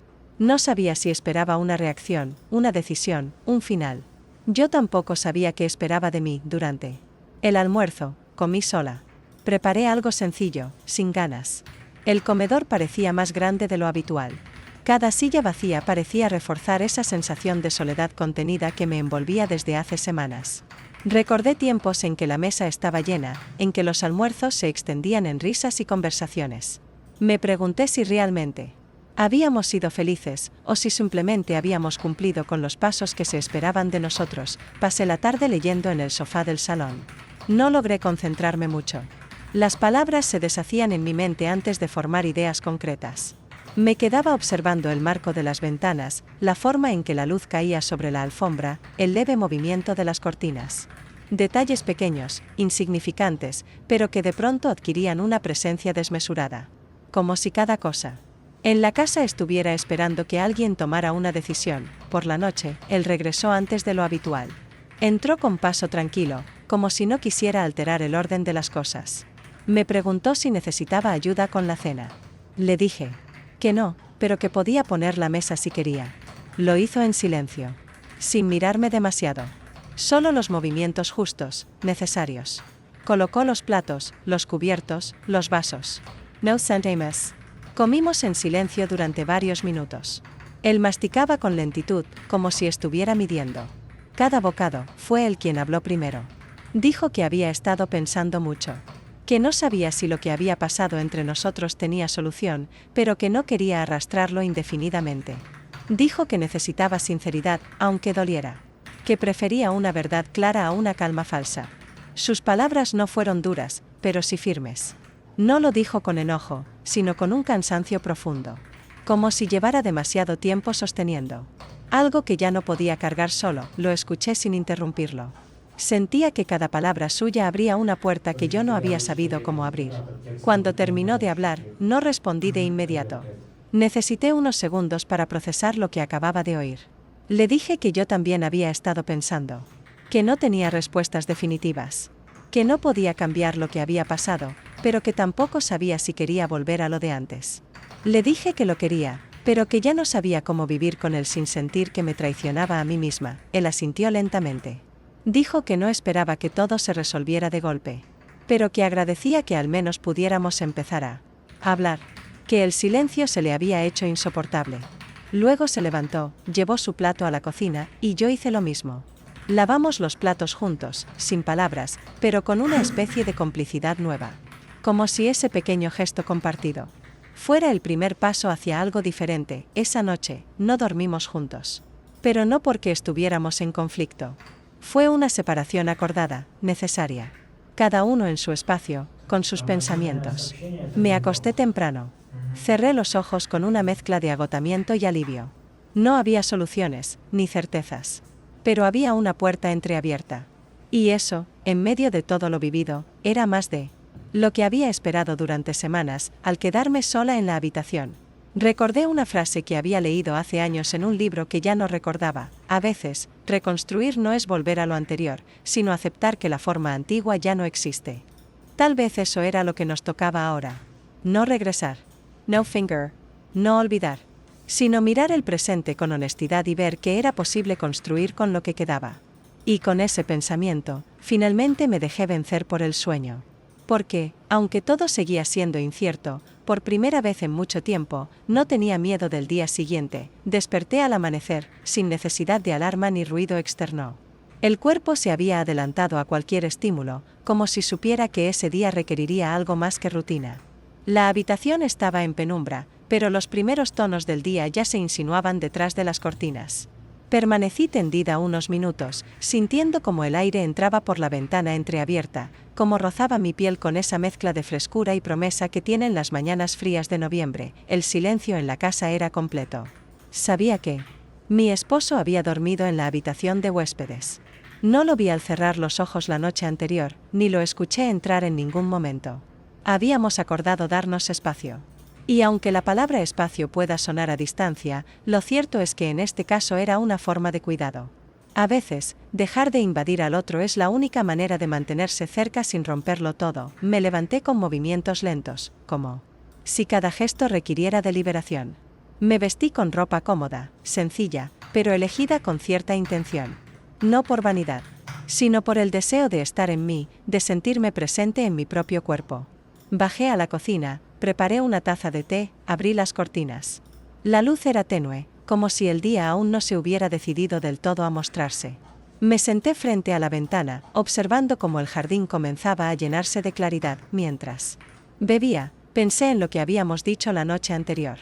No sabía si esperaba una reacción, una decisión, un final. Yo tampoco sabía qué esperaba de mí. Durante el almuerzo, comí sola. Preparé algo sencillo, sin ganas. El comedor parecía más grande de lo habitual. Cada silla vacía parecía reforzar esa sensación de soledad contenida que me envolvía desde hace semanas. Recordé tiempos en que la mesa estaba llena, en que los almuerzos se extendían en risas y conversaciones. Me pregunté si realmente habíamos sido felices, o si simplemente habíamos cumplido con los pasos que se esperaban de nosotros. Pasé la tarde leyendo en el sofá del salón. No logré concentrarme mucho. Las palabras se deshacían en mi mente antes de formar ideas concretas. Me quedaba observando el marco de las ventanas, la forma en que la luz caía sobre la alfombra, el leve movimiento de las cortinas. Detalles pequeños, insignificantes, pero que de pronto adquirían una presencia desmesurada. Como si cada cosa en la casa estuviera esperando que alguien tomara una decisión. Por la noche, él regresó antes de lo habitual. Entró con paso tranquilo, como si no quisiera alterar el orden de las cosas. Me preguntó si necesitaba ayuda con la cena. Le dije que no, pero que podía poner la mesa si quería. Lo hizo en silencio, sin mirarme demasiado. Solo los movimientos justos, necesarios. Colocó los platos, los cubiertos, los vasos. No sentemos. Comimos en silencio durante varios minutos. Él masticaba con lentitud, como si estuviera midiendo cada bocado. Fue él quien habló primero. Dijo que había estado pensando mucho. Que no sabía si lo que había pasado entre nosotros tenía solución, pero que no quería arrastrarlo indefinidamente. Dijo que necesitaba sinceridad, aunque doliera. Que prefería una verdad clara a una calma falsa. Sus palabras no fueron duras, pero sí firmes. No lo dijo con enojo, sino con un cansancio profundo. Como si llevara demasiado tiempo sosteniendo algo que ya no podía cargar solo. Lo escuché sin interrumpirlo. Sentía que cada palabra suya abría una puerta que yo no había sabido cómo abrir. Cuando terminó de hablar, no respondí de inmediato. Necesité unos segundos para procesar lo que acababa de oír. Le dije que yo también había estado pensando. Que no tenía respuestas definitivas. Que no podía cambiar lo que había pasado, pero que tampoco sabía si quería volver a lo de antes. Le dije que lo quería, pero que ya no sabía cómo vivir con él sin sentir que me traicionaba a mí misma. Él asintió lentamente. Dijo que no esperaba que todo se resolviera de golpe, pero que agradecía que al menos pudiéramos empezar a hablar, que el silencio se le había hecho insoportable. Luego se levantó, llevó su plato a la cocina, y yo hice lo mismo. Lavamos los platos juntos, sin palabras, pero con una especie de complicidad nueva. Como si ese pequeño gesto compartido fuera el primer paso hacia algo diferente. Esa noche, no dormimos juntos. Pero no porque estuviéramos en conflicto. Fue una separación acordada, necesaria. Cada uno en su espacio, con sus pensamientos. Me acosté temprano. Cerré los ojos con una mezcla de agotamiento y alivio. No había soluciones, ni certezas. Pero había una puerta entreabierta. Y eso, en medio de todo lo vivido, era más de lo que había esperado durante semanas, al quedarme sola en la habitación. Recordé una frase que había leído hace años en un libro que ya no recordaba. A veces, reconstruir no es volver a lo anterior, sino aceptar que la forma antigua ya no existe. Tal vez eso era lo que nos tocaba ahora. No regresar. No finger. No olvidar. Sino mirar el presente con honestidad y ver que era posible construir con lo que quedaba. Y con ese pensamiento, finalmente me dejé vencer por el sueño. Porque, aunque todo seguía siendo incierto, por primera vez en mucho tiempo, no tenía miedo del día siguiente. Desperté al amanecer, sin necesidad de alarma ni ruido externo. El cuerpo se había adelantado a cualquier estímulo, como si supiera que ese día requeriría algo más que rutina. La habitación estaba en penumbra, pero los primeros tonos del día ya se insinuaban detrás de las cortinas. Permanecí tendida unos minutos, sintiendo como el aire entraba por la ventana entreabierta, como rozaba mi piel con esa mezcla de frescura y promesa que tienen las mañanas frías de noviembre. El silencio en la casa era completo. Sabía que mi esposo había dormido en la habitación de huéspedes. No lo vi al cerrar los ojos la noche anterior, ni lo escuché entrar en ningún momento. Habíamos acordado darnos espacio. Y aunque la palabra espacio pueda sonar a distancia, lo cierto es que en este caso era una forma de cuidado. A veces, dejar de invadir al otro es la única manera de mantenerse cerca sin romperlo todo. Me levanté con movimientos lentos, como si cada gesto requiriera deliberación. Me vestí con ropa cómoda, sencilla, pero elegida con cierta intención. No por vanidad, sino por el deseo de estar en mí, de sentirme presente en mi propio cuerpo. Bajé a la cocina, preparé una taza de té, abrí las cortinas. La luz era tenue, como si el día aún no se hubiera decidido del todo a mostrarse. Me senté frente a la ventana, observando cómo el jardín comenzaba a llenarse de claridad. Mientras bebía, pensé en lo que habíamos dicho la noche anterior.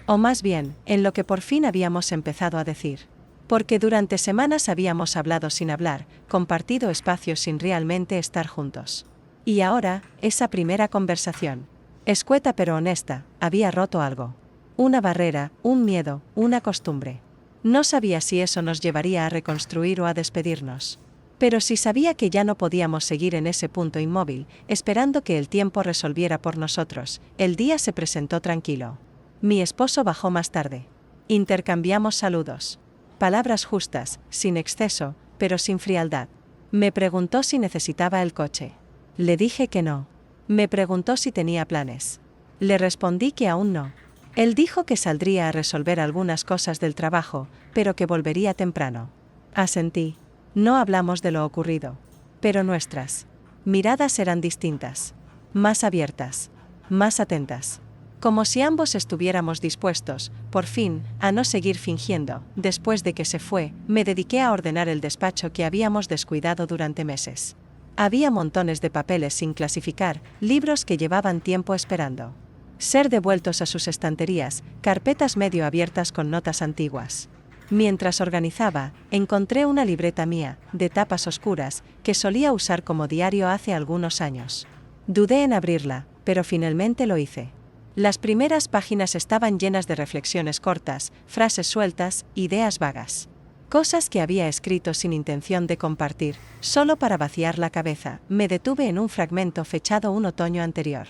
O más bien, en lo que por fin habíamos empezado a decir. Porque durante semanas habíamos hablado sin hablar, compartido espacios sin realmente estar juntos. Y ahora, esa primera conversación, escueta pero honesta, había roto algo. Una barrera, un miedo, una costumbre. No sabía si eso nos llevaría a reconstruir o a despedirnos. Pero sí sabía que ya no podíamos seguir en ese punto inmóvil, esperando que el tiempo resolviera por nosotros. El día se presentó tranquilo. Mi esposo bajó más tarde. Intercambiamos saludos. Palabras justas, sin exceso, pero sin frialdad. Me preguntó si necesitaba el coche. Le dije que no. Me preguntó si tenía planes. Le respondí que aún no. Él dijo que saldría a resolver algunas cosas del trabajo, pero que volvería temprano. Asentí. No hablamos de lo ocurrido. Pero nuestras miradas eran distintas. Más abiertas. Más atentas. Como si ambos estuviéramos dispuestos, por fin, a no seguir fingiendo. Después de que se fue, me dediqué a ordenar el despacho que habíamos descuidado durante meses. Había montones de papeles sin clasificar, libros que llevaban tiempo esperando ser devueltos a sus estanterías, carpetas medio abiertas con notas antiguas. Mientras organizaba, encontré una libreta mía, de tapas oscuras, que solía usar como diario hace algunos años. Dudé en abrirla, pero finalmente lo hice. Las primeras páginas estaban llenas de reflexiones cortas, frases sueltas, ideas vagas. Cosas que había escrito sin intención de compartir, solo para vaciar la cabeza. Me detuve en un fragmento fechado un otoño anterior.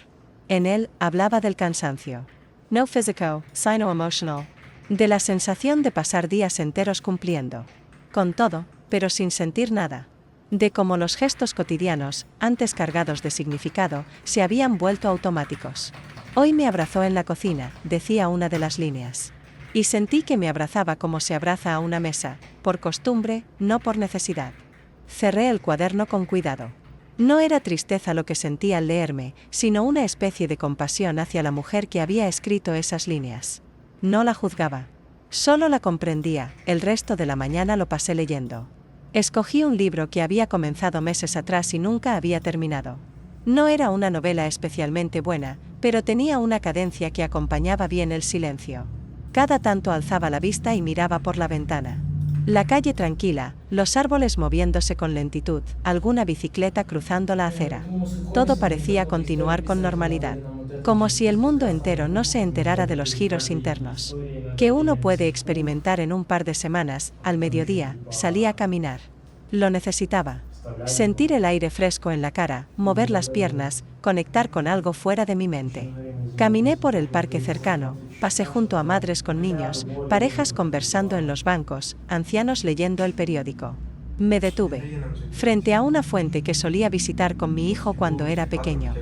En él, hablaba del cansancio. No physical, sino emotional. De la sensación de pasar días enteros cumpliendo con todo, pero sin sentir nada. De cómo los gestos cotidianos, antes cargados de significado, se habían vuelto automáticos. Hoy me abrazó en la cocina, decía una de las líneas. Y sentí que me abrazaba como se abraza a una mesa, por costumbre, no por necesidad. Cerré el cuaderno con cuidado. No era tristeza lo que sentía al leerme, sino una especie de compasión hacia la mujer que había escrito esas líneas. No la juzgaba. Solo la comprendía. El resto de la mañana lo pasé leyendo. Escogí un libro que había comenzado meses atrás y nunca había terminado. No era una novela especialmente buena, pero tenía una cadencia que acompañaba bien el silencio. Cada tanto alzaba la vista y miraba por la ventana. La calle tranquila, los árboles moviéndose con lentitud, alguna bicicleta cruzando la acera. Todo parecía continuar con normalidad. Como si el mundo entero no se enterara de los giros internos que uno puede experimentar en un par de semanas. Al mediodía, salí a caminar. Lo necesitaba. Sentir el aire fresco en la cara, mover las piernas, conectar con algo fuera de mi mente. Caminé por el parque cercano, pasé junto a madres con niños, parejas conversando en los bancos, ancianos leyendo el periódico. Me detuve frente a una fuente que solía visitar con mi hijo cuando era pequeño.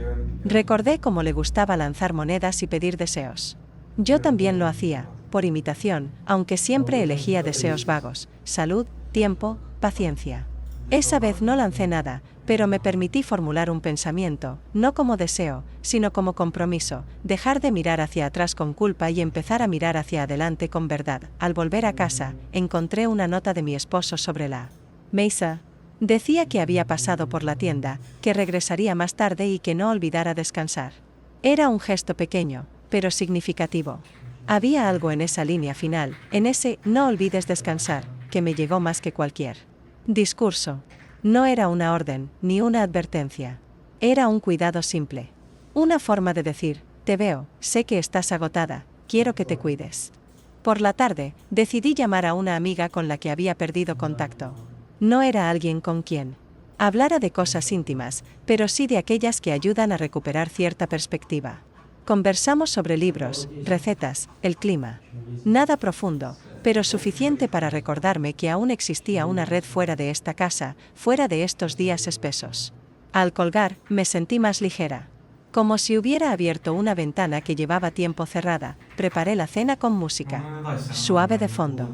Recordé cómo le gustaba lanzar monedas y pedir deseos. Yo también lo hacía, por imitación, aunque siempre elegía deseos vagos: salud, tiempo, paciencia. Esa vez no lancé nada, pero me permití formular un pensamiento, no como deseo, sino como compromiso, dejar de mirar hacia atrás con culpa y empezar a mirar hacia adelante con verdad. Al volver a casa, encontré una nota de mi esposo sobre la mesa. Decía que había pasado por la tienda, que regresaría más tarde y que no olvidara descansar. Era un gesto pequeño, pero significativo. Había algo en esa línea final, en ese "no olvides descansar", que me llegó más que cualquier discurso. No era una orden, ni una advertencia. Era un cuidado simple. Una forma de decir: te veo, sé que estás agotada, quiero que te cuides. Por la tarde, decidí llamar a una amiga con la que había perdido contacto. No era alguien con quien hablara de cosas íntimas, pero sí de aquellas que ayudan a recuperar cierta perspectiva. Conversamos sobre libros, recetas, el clima. Nada profundo, pero suficiente para recordarme que aún existía una red fuera de esta casa, fuera de estos días espesos. Al colgar, me sentí más ligera. Como si hubiera abierto una ventana que llevaba tiempo cerrada. Preparé la cena con música suave de fondo.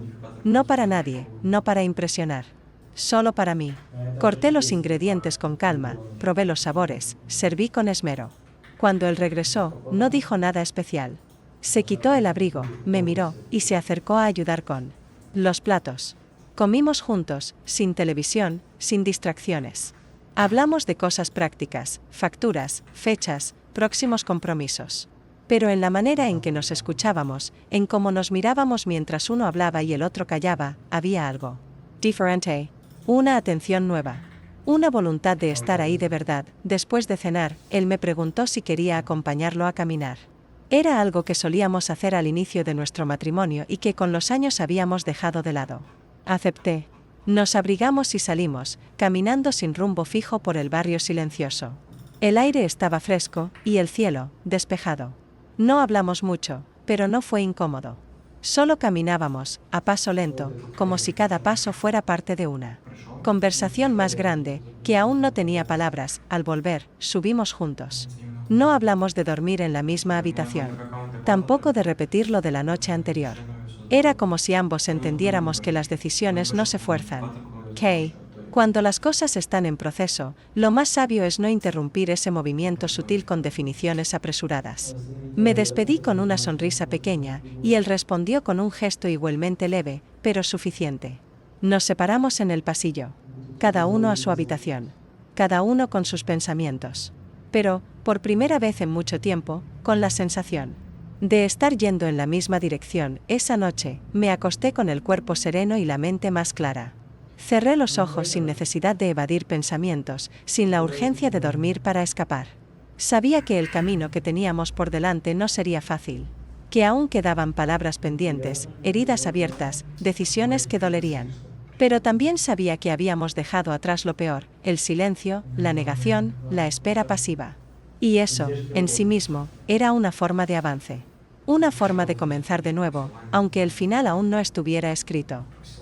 No para nadie, no para impresionar. Solo para mí. Corté los ingredientes con calma, probé los sabores, serví con esmero. Cuando él regresó, no dijo nada especial. Se quitó el abrigo, me miró, y se acercó a ayudar con los platos. Comimos juntos, sin televisión, sin distracciones. Hablamos de cosas prácticas, facturas, fechas, próximos compromisos. Pero en la manera en que nos escuchábamos, en cómo nos mirábamos mientras uno hablaba y el otro callaba, había algo diferente. Una atención nueva. Una voluntad de estar ahí de verdad. Después de cenar, él me preguntó si quería acompañarlo a caminar. Era algo que solíamos hacer al inicio de nuestro matrimonio y que con los años habíamos dejado de lado. Acepté. Nos abrigamos y salimos, caminando sin rumbo fijo por el barrio silencioso. El aire estaba fresco, y el cielo, despejado. No hablamos mucho, pero no fue incómodo. Solo caminábamos, a paso lento, como si cada paso fuera parte de una conversación más grande, que aún no tenía palabras. Al volver, subimos juntos. No hablamos de dormir en la misma habitación. Tampoco de repetir lo de la noche anterior. Era como si ambos entendiéramos que las decisiones no se fuerzan. Cuando las cosas están en proceso, lo más sabio es no interrumpir ese movimiento sutil con definiciones apresuradas. Me despedí con una sonrisa pequeña, y él respondió con un gesto igualmente leve, pero suficiente. Nos separamos en el pasillo. Cada uno a su habitación. Cada uno con sus pensamientos. Pero, por primera vez en mucho tiempo, con la sensación de estar yendo en la misma dirección. Esa noche, me acosté con el cuerpo sereno y la mente más clara. Cerré los ojos sin necesidad de evadir pensamientos, sin la urgencia de dormir para escapar. Sabía que el camino que teníamos por delante no sería fácil. Que aún quedaban palabras pendientes, heridas abiertas, decisiones que dolerían. Pero también sabía que habíamos dejado atrás lo peor, el silencio, la negación, la espera pasiva. Y eso, en sí mismo, era una forma de avance. Una forma de comenzar de nuevo, aunque el final aún no estuviera escrito.